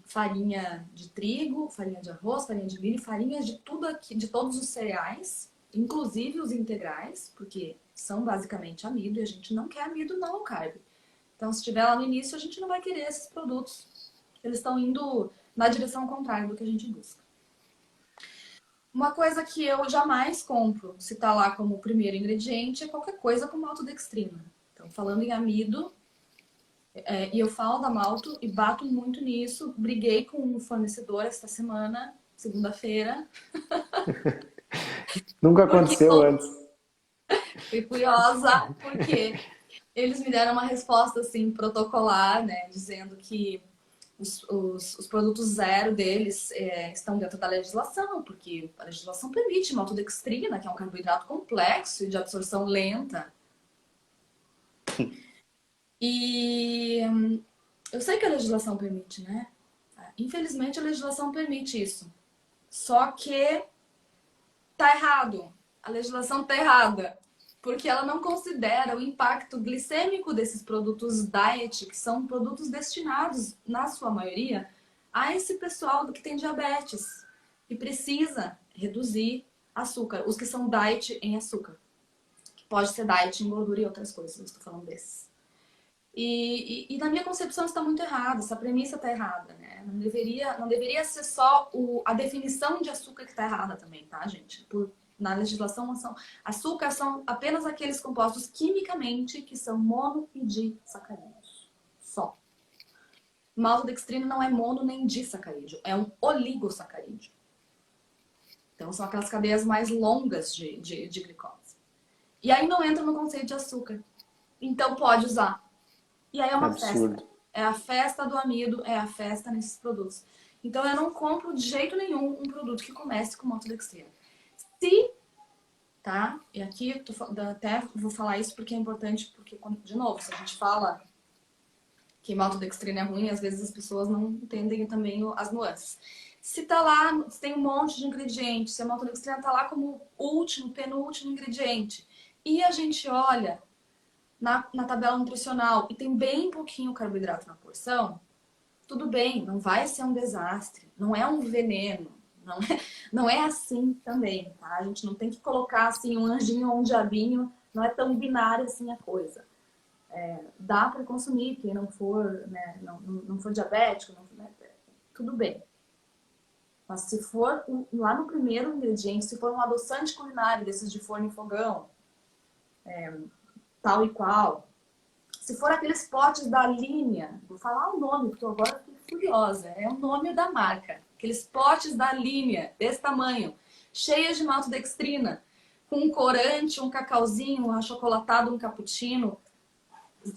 Speaker 2: farinha de trigo, farinha de arroz, farinha de milho, farinhas de tudo aqui, de todos os cereais, inclusive os integrais, porque são basicamente amido e a gente não quer amido na low carb. Então, se estiver lá no início, a gente não vai querer esses produtos. Eles estão indo na direção contrária do que a gente busca. Uma coisa que eu jamais compro, se está lá como primeiro ingrediente, é qualquer coisa com maltodextrina. Então, falando em amido, e eu falo da malto e bato muito nisso. Briguei com um fornecedor esta semana, segunda-feira.
Speaker 1: Nunca
Speaker 2: Porque
Speaker 1: aconteceu antes.
Speaker 2: fui curiosa, porque eles me deram uma resposta assim protocolar, né, dizendo que os produtos zero deles estão dentro da legislação, porque a legislação permite maltodextrina, que é um carboidrato complexo e de absorção lenta. E eu sei que a legislação permite, né? Infelizmente a legislação permite isso. Só que tá errado. A legislação tá errada. Porque ela não considera o impacto glicêmico desses produtos diet, que são produtos destinados, na sua maioria, a esse pessoal que tem diabetes e precisa reduzir açúcar, os que são diet em açúcar. Pode ser diet em gordura e outras coisas, eu estou falando desses. E na minha concepção está muito errado, essa premissa está errada, né? Não deveria ser só a definição de açúcar que está errada também, tá, gente? Na legislação, açúcar são apenas aqueles compostos quimicamente que são mono e disacarídeos. Só. Maltodextrina não é mono nem disacarídeo, é um oligosacarídeo. Então são aquelas cadeias mais longas de glicose. E aí não entra no conceito de açúcar. Então pode usar. E aí é uma festa. É a festa do amido, é a festa nesses produtos. Então eu não compro de jeito nenhum um produto que comece com maltodextrina. Tá? E aqui até vou falar isso porque é importante, porque, de novo, se a gente fala que maltodextrina é ruim, às vezes as pessoas não entendem também as nuances. Se tá lá, se tem um monte de ingredientes, se a maltodextrina tá lá como último, penúltimo ingrediente, e a gente olha na tabela nutricional e tem bem pouquinho carboidrato na porção, tudo bem, não vai ser um desastre, não é um veneno. Não é assim também, tá? A gente não tem que colocar assim um anjinho ou um diabinho, não é tão binário assim a coisa. Dá para consumir, quem não for, né, não for diabético, tudo bem. Mas se for lá no primeiro ingrediente, se for um adoçante culinário desses de forno e fogão, tal e qual, se for aqueles potes da linha, vou falar o nome, porque eu agora fiquei furiosa, é o nome da marca. Aqueles potes da linha, desse tamanho, cheias de maltodextrina, com um corante, um cacauzinho, um achocolatado, um cappuccino.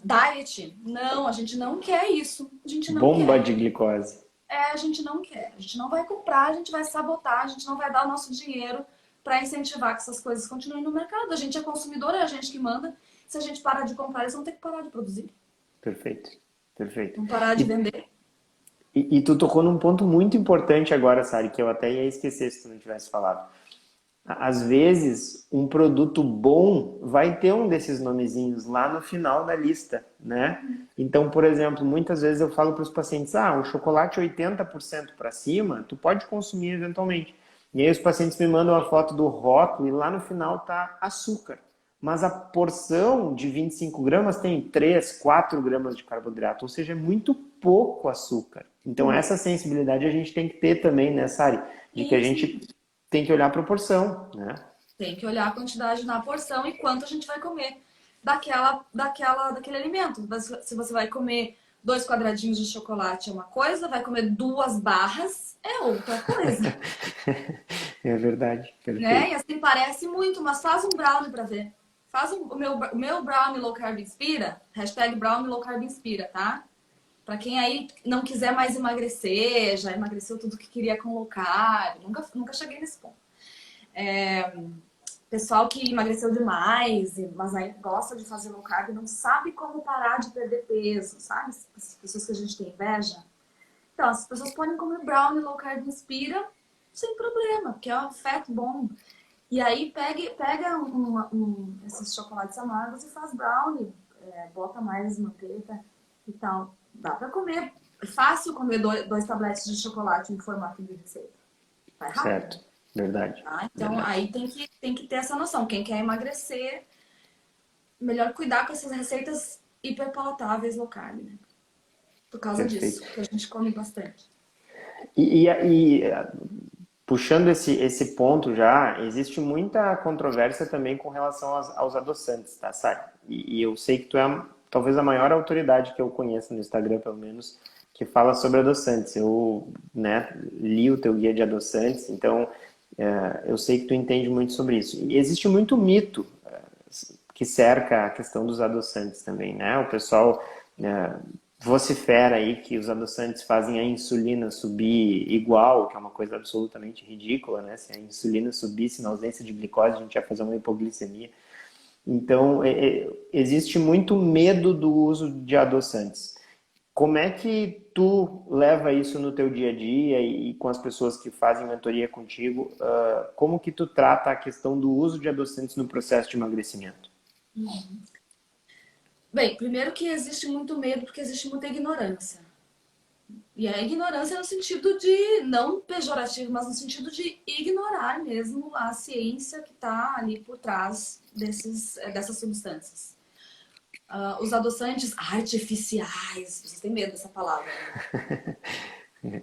Speaker 2: Diet? Não, a gente não quer isso. A gente não
Speaker 1: Bomba
Speaker 2: quer.
Speaker 1: de glicose.
Speaker 2: A gente não quer. A gente não vai comprar, a gente vai sabotar, a gente não vai dar o nosso dinheiro para incentivar que essas coisas continuem no mercado. A gente é consumidor, é a gente que manda. Se a gente parar de comprar, eles vão ter que parar de produzir.
Speaker 1: Perfeito, perfeito.
Speaker 2: Vão parar de vender.
Speaker 1: E tu tocou num ponto muito importante agora, Sari, que eu até ia esquecer se tu não tivesse falado. Às vezes, um produto bom vai ter um desses nomezinhos lá no final da lista, né? Então, por exemplo, muitas vezes eu falo para os pacientes, o chocolate 80% para cima, tu pode consumir eventualmente. E aí os pacientes me mandam a foto do rótulo e lá no final tá açúcar. Mas a porção de 25 gramas tem 3, 4 gramas de carboidrato, ou seja, é muito pouco açúcar. Então, essa sensibilidade a gente tem que ter também nessa área, de que a gente tem que olhar a proporção, né?
Speaker 2: Tem que olhar a quantidade na porção e quanto a gente vai comer daquele alimento. Se você vai comer 2 quadradinhos de chocolate é uma coisa, vai comer 2 barras é outra coisa.
Speaker 1: É verdade, perfeito.
Speaker 2: Né? E assim parece muito, mas faz um brownie pra ver. O meu brownie low carb inspira, hashtag brownie low carb inspira, tá? Pra quem aí não quiser mais emagrecer, já emagreceu tudo que queria com low carb, nunca cheguei nesse ponto. Pessoal que emagreceu demais, mas aí gosta de fazer low carb, não sabe como parar de perder peso, sabe? As pessoas que a gente tem inveja. Então, as pessoas podem comer brownie low carb inspira sem problema, porque é um fat bom. E aí pega esses chocolates amargos e faz brownie, bota mais manteiga e tal. Dá pra comer. É fácil comer 2 tabletes de chocolate em formato de receita. Vai rápido.
Speaker 1: Certo, verdade.
Speaker 2: Tá? Então
Speaker 1: verdade.
Speaker 2: aí tem que ter essa noção. Quem quer emagrecer, melhor cuidar com essas receitas hiperpalatáveis low carb, né? Por causa
Speaker 1: Perfeito.
Speaker 2: disso, que a gente come bastante.
Speaker 1: Puxando esse ponto já, existe muita controvérsia também com relação aos adoçantes, tá, Sari? E eu sei que tu é talvez a maior autoridade que eu conheço no Instagram, pelo menos, que fala sobre adoçantes. Eu, né, li o teu guia de adoçantes, então eu sei que tu entende muito sobre isso. E existe muito mito que cerca a questão dos adoçantes também, né? O pessoal vocifera aí que os adoçantes fazem a insulina subir igual, que é uma coisa absolutamente ridícula, né? Se a insulina subisse na ausência de glicose, a gente ia fazer uma hipoglicemia. Então, existe muito medo do uso de adoçantes. Como é que tu leva isso no teu dia a dia e com as pessoas que fazem mentoria contigo? Como que tu trata a questão do uso de adoçantes no processo de emagrecimento?
Speaker 2: Bem, primeiro que existe muito medo porque existe muita ignorância. E a ignorância no sentido de, não pejorativo, mas no sentido de ignorar mesmo a ciência que está ali por trás dessas substâncias. Os adoçantes artificiais, vocês têm medo dessa palavra, né?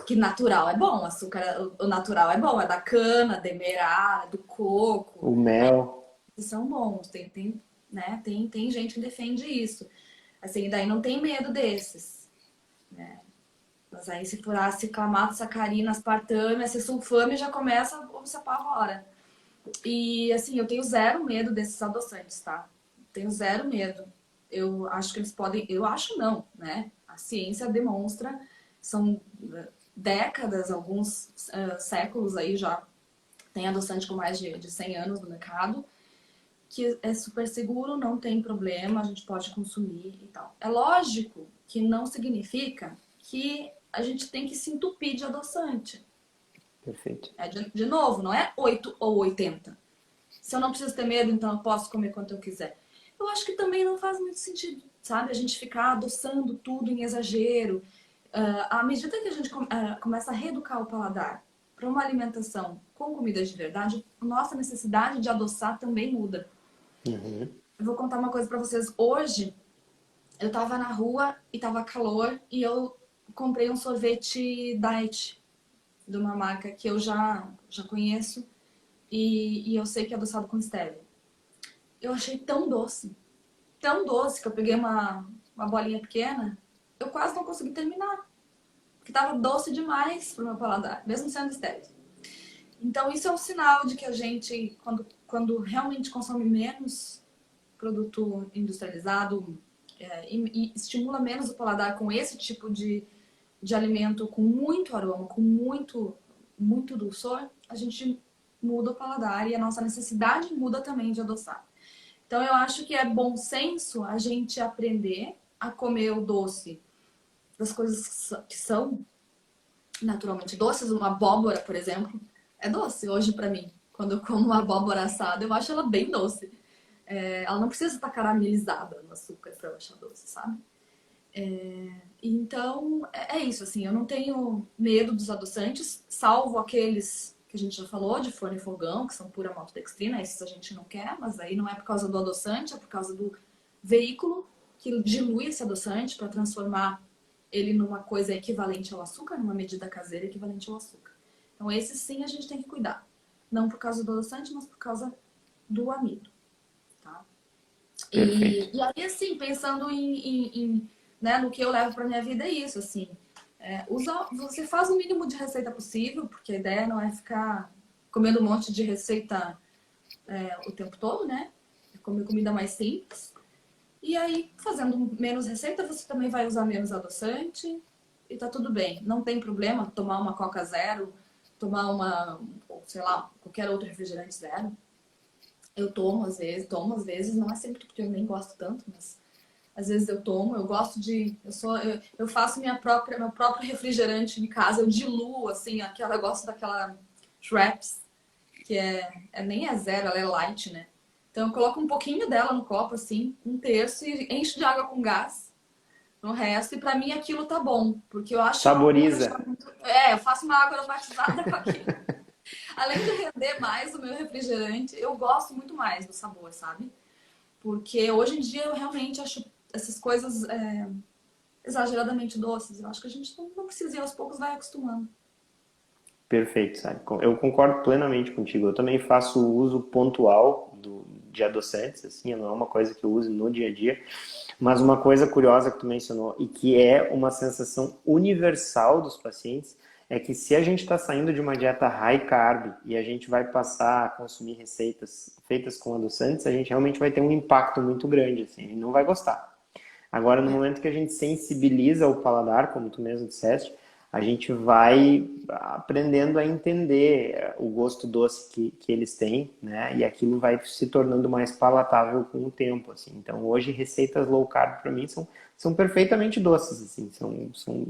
Speaker 2: Que natural é bom, açúcar, o natural é bom, é da cana, demerara, do coco.
Speaker 1: O mel.
Speaker 2: São bons, tem gente que defende isso. Assim, daí não tem medo desses, né? Mas aí se for aciclamato, sacarina, aspartame, acesulfame, já começa, você apavora. E assim, eu tenho zero medo desses adoçantes, tá? Tenho zero medo. Eu acho que eles podem, eu acho não, né? A ciência demonstra, são décadas, alguns séculos aí já, tem adoçante com mais de 100 anos no mercado, que é super seguro, não tem problema, a gente pode consumir e tal. É lógico que não significa que a gente tem que se entupir de adoçante.
Speaker 1: Perfeito.
Speaker 2: De novo, não é 8 ou 80. Se eu não preciso ter medo, então eu posso comer quanto eu quiser. Eu acho que também não faz muito sentido, sabe? A gente ficar adoçando tudo em exagero. À medida que a gente começa a reeducar o paladar para uma alimentação com comida de verdade, nossa necessidade de adoçar também muda.
Speaker 1: Uhum.
Speaker 2: Eu vou contar uma coisa para vocês. Hoje, eu tava na rua e tava calor e eu comprei um sorvete diet de uma marca que eu já conheço e eu sei que é adoçado com stevia. Eu achei tão doce que eu peguei uma bolinha pequena, eu quase não consegui terminar, porque tava doce demais pro meu paladar, mesmo sendo stevia. Então, isso é um sinal de que a gente, quando realmente consome menos produto industrializado, e estimula menos o paladar com esse tipo de alimento com muito aroma, com muito dulçor, a gente muda o paladar e a nossa necessidade muda também de adoçar. Então, eu acho que é bom senso a gente aprender a comer o doce das coisas que são naturalmente doces. Uma abóbora, por exemplo, é doce hoje para mim. Quando eu como uma abóbora assada, eu acho ela bem doce. Ela não precisa estar caramelizada no açúcar para eu achar doce, sabe? Então, é isso, assim, eu não tenho medo dos adoçantes, salvo aqueles que a gente já falou, de forno e fogão, que são pura maltodextrina, esses a gente não quer, mas aí não é por causa do adoçante, é por causa do veículo que dilui esse adoçante para transformar ele numa coisa equivalente ao açúcar, numa medida caseira equivalente ao açúcar. Então, esses sim a gente tem que cuidar. Não por causa do adoçante, mas por causa do amido, tá?
Speaker 1: Perfeito.
Speaker 2: E aí, assim, pensando né, no que eu levo para minha vida é isso, assim. Você faz o mínimo de receita possível, porque a ideia não é ficar comendo um monte de receita o tempo todo, né? É comer comida mais simples. E aí, fazendo menos receita, você também vai usar menos adoçante e tá tudo bem. Não tem problema tomar uma Coca Zero, tomar sei lá, qualquer outro refrigerante zero. Eu tomo às vezes, não é sempre porque eu nem gosto tanto, mas às vezes eu tomo, eu gosto de. Eu faço meu próprio refrigerante em casa, eu diluo, assim, eu gosto daquela Schweppes, que nem é zero, ela é light, né? Então eu coloco um pouquinho dela no copo, assim, um terço, e encho de água com gás no resto, e pra mim aquilo tá bom, porque eu acho um
Speaker 1: Saboriza.
Speaker 2: recheio muito. Eu faço uma água aromatizada com aquilo. Além de render mais o meu refrigerante, eu gosto muito mais do sabor, sabe? Porque hoje em dia eu realmente acho essas coisas exageradamente doces. Eu acho que a gente não precisa ir aos poucos, vai acostumando.
Speaker 1: Perfeito, sabe? Eu concordo plenamente contigo. Eu também faço uso pontual de adoçantes, assim, não é uma coisa que eu uso no dia a dia. Mas uma coisa curiosa que tu mencionou e que é uma sensação universal dos pacientes é que se a gente está saindo de uma dieta high carb e a gente vai passar a consumir receitas feitas com adoçantes, a gente realmente vai ter um impacto muito grande, assim, e não vai gostar. Agora, no
Speaker 2: É.
Speaker 1: momento que a gente sensibiliza o paladar, como tu mesmo disseste, a gente vai aprendendo a entender o gosto doce que eles têm, né? E aquilo vai se tornando mais palatável com o tempo, assim. Então, hoje, receitas low carb para mim são perfeitamente doces, assim, são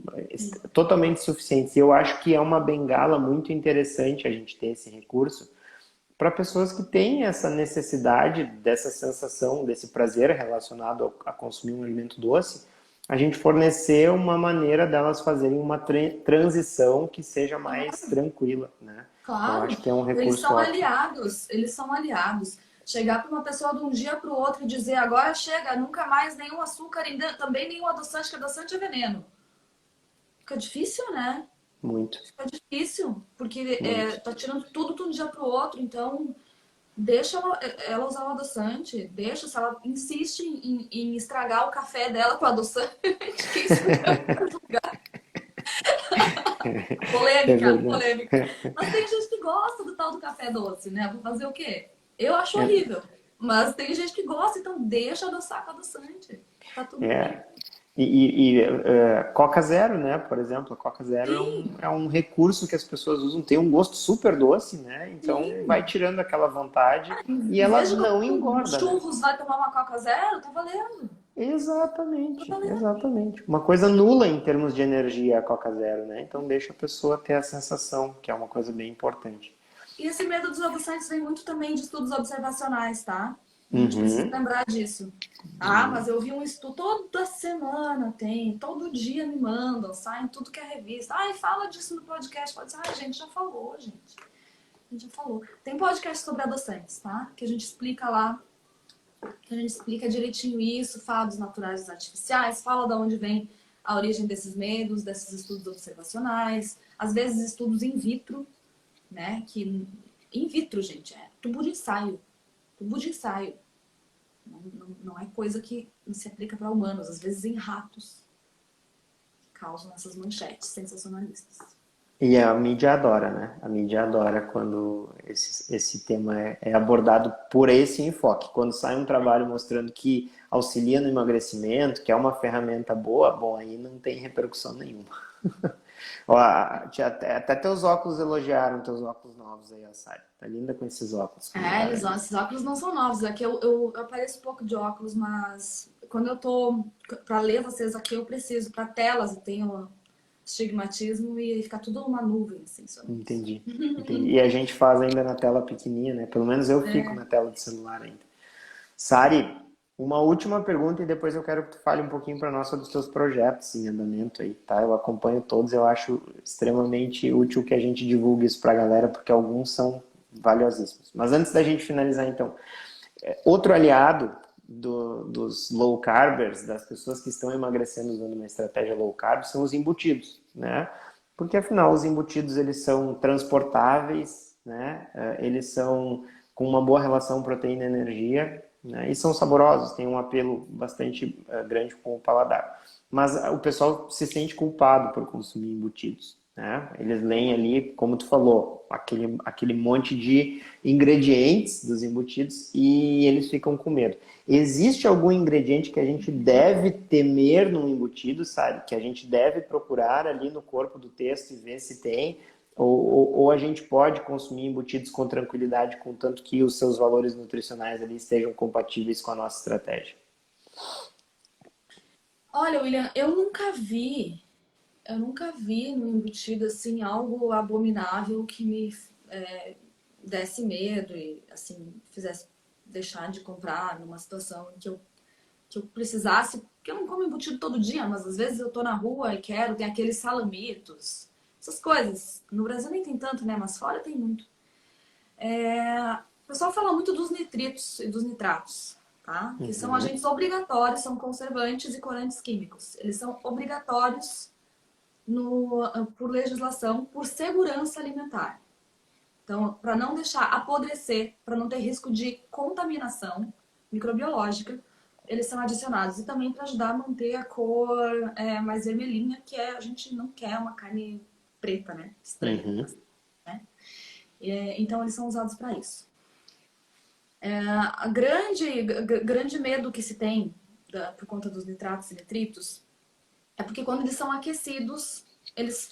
Speaker 1: totalmente suficientes. E eu acho que é uma bengala muito interessante a gente ter esse recurso para pessoas que têm essa necessidade dessa sensação, desse prazer relacionado a consumir um alimento doce, a gente fornecer uma maneira delas fazerem uma transição que seja mais tranquila, né? Então
Speaker 2: Claro,
Speaker 1: acho que é um
Speaker 2: eles
Speaker 1: recurso
Speaker 2: são
Speaker 1: ótimo.
Speaker 2: aliados, eles são aliados. Chegar para uma pessoa de um dia para o outro e dizer agora chega, nunca mais nenhum açúcar, também nenhum adoçante, que adoçante é veneno. Fica difícil, né?
Speaker 1: Muito,
Speaker 2: Fica difícil, porque
Speaker 1: muito.
Speaker 2: tá tirando tudo de um dia para o outro, então deixa ela usar o adoçante, deixa, se ela insiste em estragar o café dela com adoçante, que isso
Speaker 1: É
Speaker 2: polêmica,
Speaker 1: verdade.
Speaker 2: polêmica. Mas tem gente que gosta do tal do café doce, né? Vou fazer o quê? Eu acho
Speaker 1: É,
Speaker 2: horrível. Mas tem gente que gosta, então deixa adoçar com adoçante. Tá tudo bem.
Speaker 1: é, Coca Zero, né? Por exemplo, a Coca Zero
Speaker 2: Sim,
Speaker 1: é um recurso que as pessoas usam, tem um gosto super doce, né? Então vai
Speaker 2: sim.
Speaker 1: tirando aquela vontade e
Speaker 2: Em
Speaker 1: ela
Speaker 2: vez de
Speaker 1: não
Speaker 2: comer um
Speaker 1: engorda, né?
Speaker 2: churros, vai tomar uma Coca Zero, tá valendo. Tá
Speaker 1: Exatamente,
Speaker 2: valendo.
Speaker 1: exatamente. Uma coisa nula em termos de energia a Coca Zero, né? Então deixa a pessoa ter a sensação, que é uma coisa bem importante.
Speaker 2: E esse medo dos adoçantes vem muito também de estudos observacionais, tá? A gente precisa
Speaker 1: Uhum.
Speaker 2: lembrar disso. Ah, mas eu vi um estudo toda semana, tem, todo dia me mandam, sai em tudo que é revista. Ai, fala disso no podcast. Pode ser, ai, gente, já falou, gente. A gente já falou. Tem podcast sobre adoçantes, tá? Que a gente explica lá, que a gente explica direitinho isso, fala dos naturais e dos artificiais, fala de onde vem a origem desses medos, desses estudos observacionais, às vezes estudos in vitro, né? Que in vitro, gente, é tubo de ensaio. Tubo de ensaio. Não é coisa que se aplica para humanos, às vezes em ratos, que causam essas manchetes sensacionalistas.
Speaker 1: E a mídia adora, né? A mídia adora quando esse tema é abordado por esse enfoque. Quando sai um trabalho mostrando que auxilia no emagrecimento, que é uma ferramenta boa, bom, aí não tem repercussão nenhuma. Ó, até teus óculos elogiaram, teus óculos novos aí, a Sari. Tá linda com esses óculos,
Speaker 2: É,
Speaker 1: comentaram ali.
Speaker 2: esses óculos não são novos. Aqui eu apareço pouco de óculos, mas quando eu tô para ler vocês aqui, eu preciso para telas, eu tenho estigmatismo e fica tudo uma nuvem, assim, se eu não uso.
Speaker 1: Entendi, entendi. E a gente faz ainda na tela pequenininha, né? Pelo menos eu fico
Speaker 2: É.
Speaker 1: na tela de celular ainda. Sari, uma última pergunta e depois eu quero que tu fale um pouquinho para nós sobre os teus projetos em andamento aí, tá? Eu acompanho todos, eu acho extremamente útil que a gente divulgue isso para a galera, porque alguns são valiosíssimos. Mas antes da gente finalizar, então, outro aliado dos low carbers, das pessoas que estão emagrecendo usando uma estratégia low carb, são os embutidos, né? Porque afinal os embutidos eles são transportáveis, né? Eles são com uma boa relação proteína-energia, né? E são saborosos, têm um apelo bastante grande com o paladar. Mas o pessoal se sente culpado por consumir embutidos, né? Eles leem ali, como tu falou, aquele monte de ingredientes dos embutidos e eles ficam com medo. Existe algum ingrediente que a gente deve temer num embutido, sabe? Que a gente deve procurar ali no corpo do texto e ver se tem? Ou a gente pode consumir embutidos com tranquilidade, contanto que os seus valores nutricionais ali estejam compatíveis com a nossa estratégia?
Speaker 2: Olha, William, eu nunca vi no embutido assim algo abominável que me desse medo e assim fizesse deixar de comprar numa situação em que eu precisasse, porque eu não como embutido todo dia, mas às vezes eu tô na rua e quero, tem aqueles salamitos, essas coisas. No Brasil nem tem tanto, né? Mas fora tem muito. O pessoal fala muito dos nitritos e dos nitratos, tá? Que são
Speaker 1: Uhum.
Speaker 2: agentes obrigatórios, são conservantes e corantes químicos. Eles são obrigatórios por legislação, por segurança alimentar. Então, para não deixar apodrecer, para não ter risco de contaminação microbiológica, eles são adicionados. E também para ajudar a manter a cor mais vermelhinha, que a gente não quer uma carne preta, né? Estranha.
Speaker 1: Uhum.
Speaker 2: Né? Então, eles são usados para isso. A grande medo que se tem por conta dos nitratos e nitritos é porque quando eles são aquecidos, eles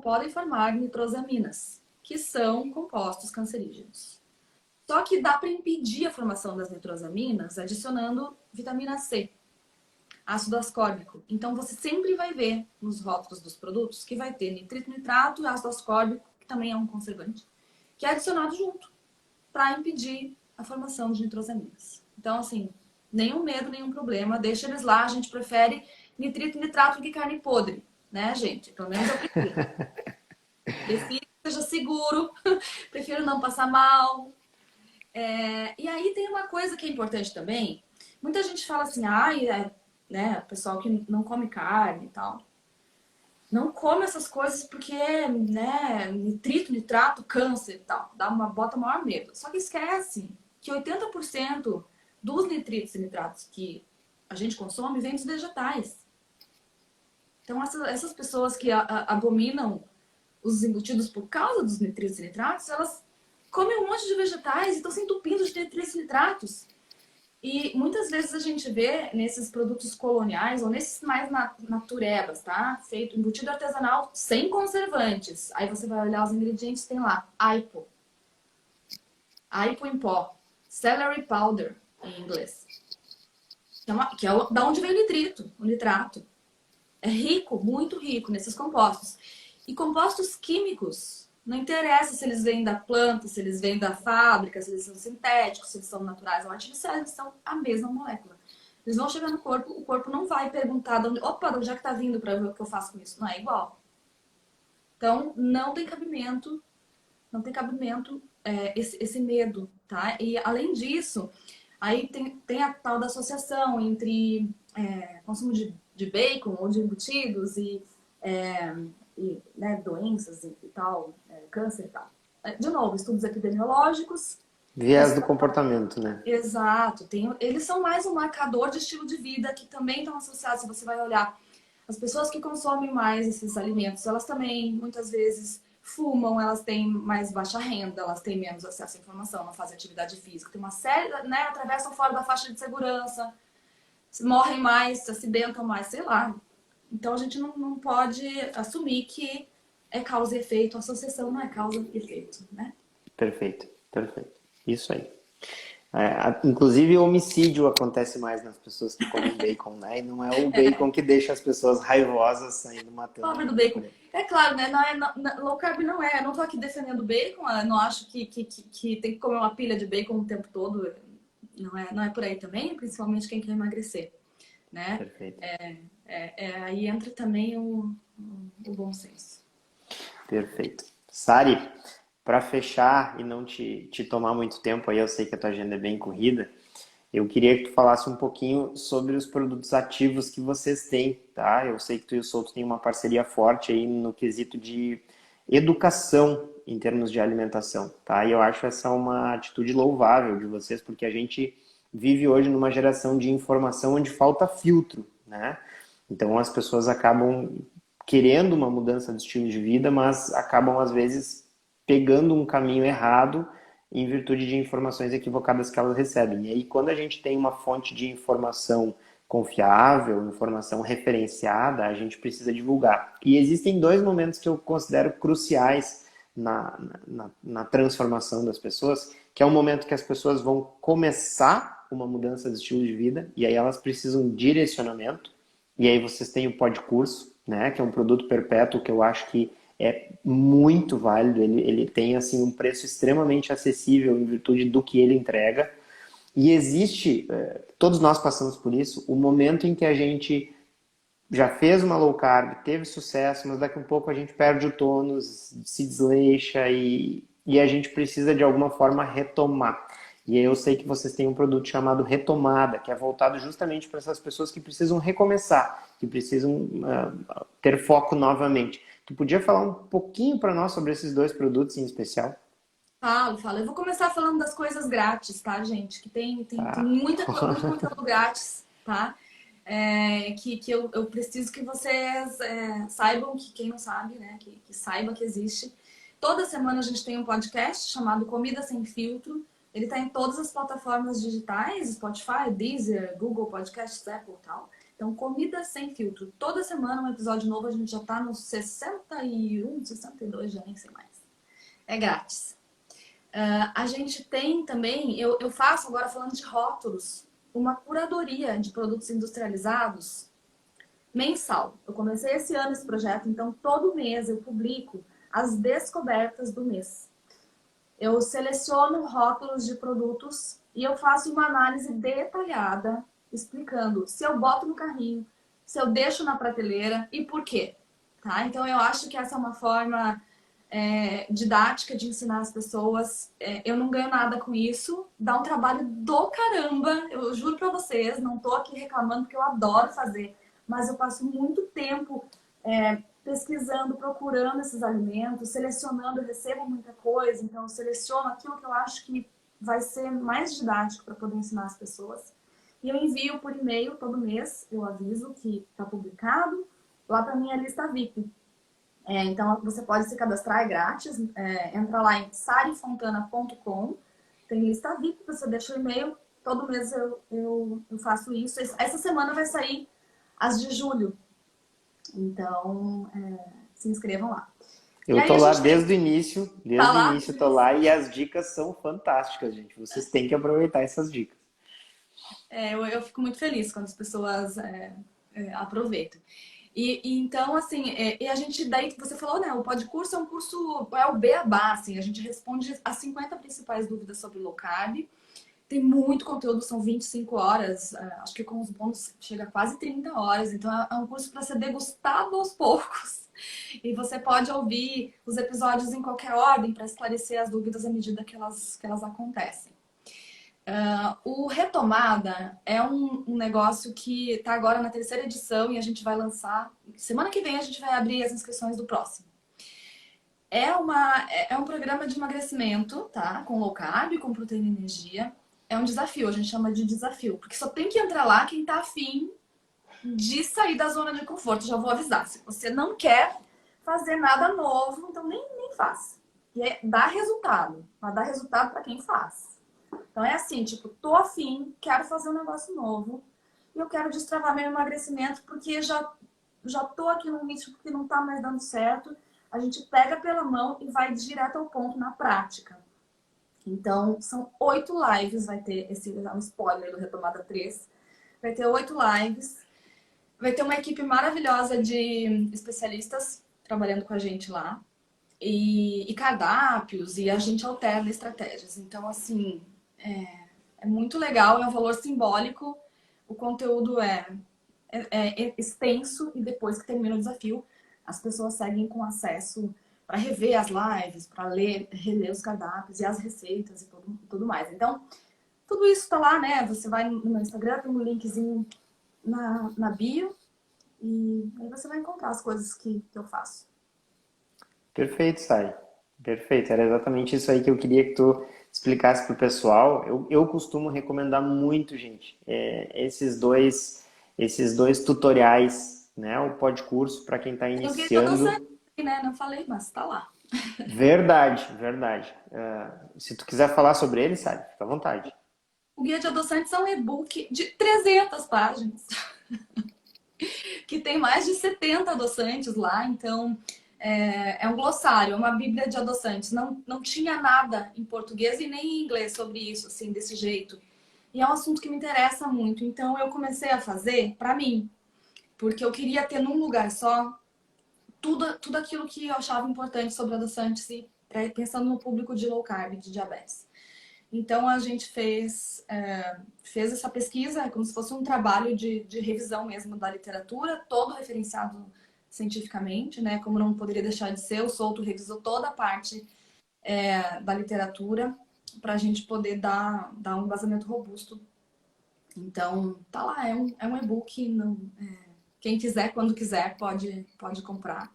Speaker 2: podem formar nitrosaminas, que são compostos cancerígenos. Só que dá para impedir a formação das nitrosaminas adicionando vitamina C, ácido ascórbico. Então você sempre vai ver nos rótulos dos produtos que vai ter nitrito, nitrato e ácido ascórbico, que também é um conservante, que é adicionado junto para impedir a formação de nitrosaminas. Então, assim, nenhum medo, nenhum problema. Deixa eles lá. A gente prefere nitrito e nitrato do que carne podre, né, gente? Pelo menos eu prefiro. Prefiro que seja seguro, prefiro não passar mal. E aí tem uma coisa que é importante também. Muita gente fala assim, né, pessoal que não come carne e tal. Não come essas coisas porque, né, nitrito, nitrato, câncer e tal. Bota maior medo. Só que esquece que 80% dos nitritos e nitratos que a gente consome vem dos vegetais. Então, essas pessoas que abominam os embutidos por causa dos nitritos e nitratos, elas comem um monte de vegetais e estão se entupindo de nitritos e nitratos. E muitas vezes a gente vê nesses produtos coloniais ou nesses mais naturebas, tá? Feito embutido artesanal sem conservantes. Aí você vai olhar os ingredientes, tem lá aipo. Aipo em pó. Celery powder, em inglês. Da onde vem o nitrito, o nitrato. É rico, muito rico nesses compostos. E compostos químicos, não interessa se eles vêm da planta, se eles vêm da fábrica, se eles são sintéticos, se eles são naturais ou artificiais, eles são a mesma molécula. Eles vão chegar no corpo, o corpo não vai perguntar de onde é que está vindo para ver o que eu faço com isso. Não é igual. Então, não tem cabimento esse medo, tá? E além disso, aí tem a tal da associação entre consumo de bacon ou de embutidos e né, doenças e tal, câncer e tal. De novo, estudos epidemiológicos.
Speaker 1: Viés do comportamento, né?
Speaker 2: Exato. Eles são mais um marcador de estilo de vida que também estão associados. Se você vai olhar, as pessoas que consomem mais esses alimentos, elas também, muitas vezes, fumam, elas têm mais baixa renda, elas têm menos acesso à informação, não fazem atividade física, tem uma série, né, atravessam fora da faixa de segurança, morrem mais, se acidentam mais, sei lá. Então a gente não pode assumir que é causa e efeito, a associação não é causa e efeito, né?
Speaker 1: Perfeito, perfeito. Isso aí. Inclusive, o homicídio acontece mais nas pessoas que comem bacon, né? E não é o bacon que deixa as pessoas raivosas saindo matando.
Speaker 2: Pobre do bacon. É claro, né? Low carb não é. Eu não tô aqui defendendo bacon, eu não acho que tem que comer uma pilha de bacon o tempo todo. Não é por aí também, principalmente quem quer emagrecer, né?
Speaker 1: Perfeito.
Speaker 2: Aí entra também o bom senso.
Speaker 1: Perfeito. Sari, para fechar e não te tomar muito tempo, aí eu sei que a tua agenda é bem corrida, eu queria que tu falasse um pouquinho sobre os produtos ativos que vocês têm, tá? Eu sei que tu e o Souto têm uma parceria forte aí no quesito de educação em termos de alimentação, tá? E eu acho essa uma atitude louvável de vocês, porque a gente vive hoje numa geração de informação onde falta filtro, né? Então as pessoas acabam querendo uma mudança de estilo de vida, mas acabam às vezes pegando um caminho errado em virtude de informações equivocadas que elas recebem. E aí, quando a gente tem uma fonte de informação confiável, informação referenciada, a gente precisa divulgar. E existem dois momentos que eu considero cruciais na transformação das pessoas, que é o momento que as pessoas vão começar uma mudança de estilo de vida, e aí elas precisam de direcionamento, e aí vocês têm o Podcurso, né, que é um produto perpétuo que eu acho que é muito válido, ele tem assim um preço extremamente acessível em virtude do que ele entrega. E existe, todos nós passamos por isso, o momento em que a gente já fez uma low carb, teve sucesso, mas daqui a um pouco a gente perde o tônus, se desleixa e a gente precisa de alguma forma retomar. E aí eu sei que vocês têm um produto chamado Retomada, que é voltado justamente para essas pessoas que precisam recomeçar, que precisam ter foco novamente. Tu podia falar um pouquinho para nós sobre esses dois produtos em especial?
Speaker 2: Falo. Eu vou começar falando das coisas grátis, tá, gente? Que tem
Speaker 1: Tá.
Speaker 2: muito conteúdo grátis, tá? Que eu preciso que vocês saibam, que quem não sabe, né? Que saiba que existe. Toda semana a gente tem um podcast chamado Comida Sem Filtro. Ele está em todas as plataformas digitais, Spotify, Deezer, Google Podcasts, Apple e tal. Então, Comida Sem Filtro. Toda semana um episódio novo, a gente já está nos 61, 62, já nem sei mais. É grátis. A gente tem também, eu faço agora falando de rótulos, uma curadoria de produtos industrializados mensal. Eu comecei esse ano esse projeto, então todo mês eu publico as descobertas do mês. Eu seleciono rótulos de produtos e eu faço uma análise detalhada, explicando se eu boto no carrinho, se eu deixo na prateleira e por quê. Tá? Então eu acho que essa é uma forma didática de ensinar as pessoas. Eu não ganho nada com isso, dá um trabalho do caramba, eu juro pra vocês, não tô aqui reclamando porque eu adoro fazer, mas eu passo muito tempo pesquisando, procurando esses alimentos, selecionando, eu recebo muita coisa, então eu seleciono aquilo que eu acho que vai ser mais didático para poder ensinar as pessoas. E eu envio por e-mail todo mês, eu aviso que está publicado, lá para minha lista VIP. Então você pode se cadastrar, é grátis, entra lá em sarifontana.com, tem lista VIP, você deixa o e-mail, todo mês eu faço isso. Essa semana vai sair as de julho. Então, se inscrevam lá.
Speaker 1: Eu tô lá desde o início, tô lá e as dicas são fantásticas, gente. Vocês têm que aproveitar essas dicas.
Speaker 2: Eu fico muito feliz quando as pessoas aproveitam. Então, assim, e a gente, daí você falou, né, o Podcurso é um curso, é o beabá, assim, a gente responde as 50 principais dúvidas sobre low carb. Tem muito conteúdo, são 25 horas, acho que com os bônus chega a quase 30 horas, então é um curso para ser degustado aos poucos. E você pode ouvir os episódios em qualquer ordem para esclarecer as dúvidas à medida que elas acontecem. O Retomada é um negócio que está agora na 3ª edição e a gente vai lançar. Semana que vem a gente vai abrir as inscrições do próximo. É um programa de emagrecimento, tá? Com low carb, com proteína e energia. É um desafio, a gente chama de desafio, porque só tem que entrar lá quem tá afim de sair da zona de conforto. Já vou avisar, se você não quer fazer nada novo, então nem faz. E dá resultado. Mas dá resultado para quem faz. Então é assim, tipo, tô afim, quero fazer um negócio novo. E eu quero destravar meu emagrecimento porque já tô aqui num ritmo que não tá mais dando certo. A gente pega pela mão e vai direto ao ponto na prática. Então, são 8 lives, vai ter esse um spoiler do Retomada 3. Vai ter 8 lives. Vai ter uma equipe maravilhosa de especialistas trabalhando com a gente lá. E cardápios, e a gente alterna estratégias. Então, assim, é muito legal, é um valor simbólico. O conteúdo é extenso e depois que termina o desafio, as pessoas seguem com acesso para rever as lives, para reler os cardápios e as receitas e tudo mais. Então, tudo isso está lá, né? Você vai no meu Instagram, tem um linkzinho na bio e aí você vai encontrar as coisas que eu faço.
Speaker 1: Perfeito, Sari. Perfeito. Era exatamente isso aí que eu queria que tu explicasse para o pessoal. Eu costumo recomendar muito, gente, esses dois tutoriais, né? O Podcurso para quem está
Speaker 2: Tem o guia de adoçante,
Speaker 1: iniciando.
Speaker 2: né? Não falei, mas tá lá.
Speaker 1: Verdade, verdade. Se tu quiser falar sobre ele, Sari, fica à vontade.
Speaker 2: O guia de adoçantes é um e-book de 300 páginas, que tem mais de 70 adoçantes lá, então é um glossário, é uma bíblia de adoçantes. Não tinha nada em português e nem em inglês sobre isso, assim, desse jeito. E é um assunto que me interessa muito, então eu comecei a fazer para mim, porque eu queria ter num lugar só tudo aquilo que eu achava importante sobre adoçantes e pensando no público de low carb, de diabetes. Então a gente fez essa pesquisa, é como se fosse um trabalho de revisão mesmo da literatura, todo referenciado cientificamente, né? Como não poderia deixar de ser, o Souto revisou toda a parte da literatura para a gente poder dar um embasamento robusto. Então tá lá, é um e-book, quem quiser, quando quiser, pode comprar.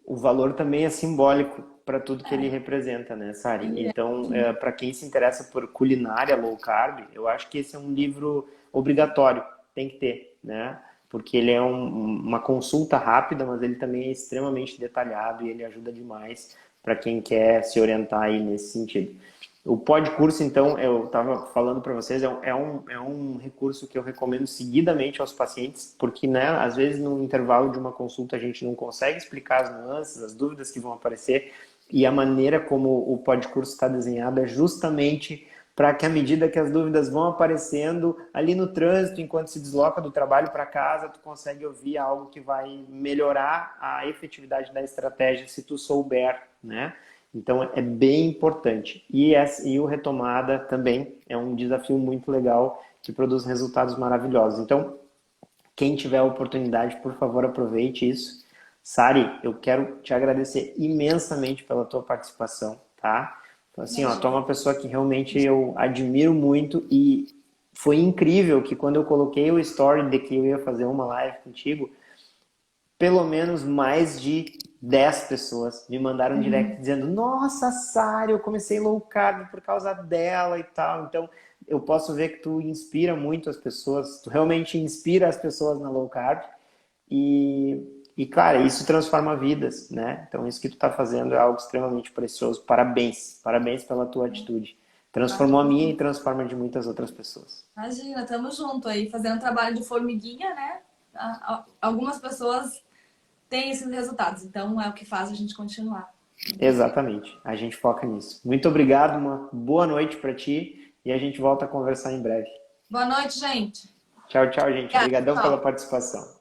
Speaker 1: O valor também é simbólico para tudo que ele representa, né, Sari? Então, para quem se interessa por culinária low carb, eu acho que esse é um livro obrigatório, tem que ter, né? Porque ele é uma consulta rápida, mas ele também é extremamente detalhado e ele ajuda demais para quem quer se orientar aí nesse sentido. O Podcurso, então, eu estava falando para vocês, é um recurso que eu recomendo seguidamente aos pacientes, porque, né, às vezes no intervalo de uma consulta a gente não consegue explicar as nuances, as dúvidas que vão aparecer, e a maneira como o Podcurso está desenhado é justamente para que, à medida que as dúvidas vão aparecendo ali no trânsito, enquanto se desloca do trabalho para casa, tu consegue ouvir algo que vai melhorar a efetividade da estratégia se tu souber, né? Então é bem importante. E o Retomada também é um desafio muito legal que produz resultados maravilhosos. Então, quem tiver a oportunidade, por favor, aproveite isso. Sari, eu quero te agradecer imensamente pela tua participação, tá? Então, assim, ó, tu é uma pessoa que realmente eu admiro muito e foi incrível que quando eu coloquei o story de que eu ia fazer uma live contigo, pelo menos mais de 10 pessoas me mandaram um direct dizendo: nossa, Sari, eu comecei low carb por causa dela e tal. Então, eu posso ver que tu inspira muito as pessoas, tu realmente inspira as pessoas na low carb e cara, isso transforma vidas, né? Então, isso que tu tá fazendo é algo extremamente precioso. Parabéns, parabéns pela tua atitude. Transformou a minha e transforma de muitas outras pessoas.
Speaker 2: Imagina, tamo junto aí, fazendo trabalho de formiguinha, né? Algumas pessoas têm esses resultados, então é o que faz a gente continuar.
Speaker 1: Exatamente, a gente foca nisso. Muito obrigado, uma boa noite para ti e a gente volta a conversar em breve.
Speaker 2: Boa noite, gente.
Speaker 1: Tchau, tchau, gente. Obrigadão pela
Speaker 2: Tchau.
Speaker 1: participação.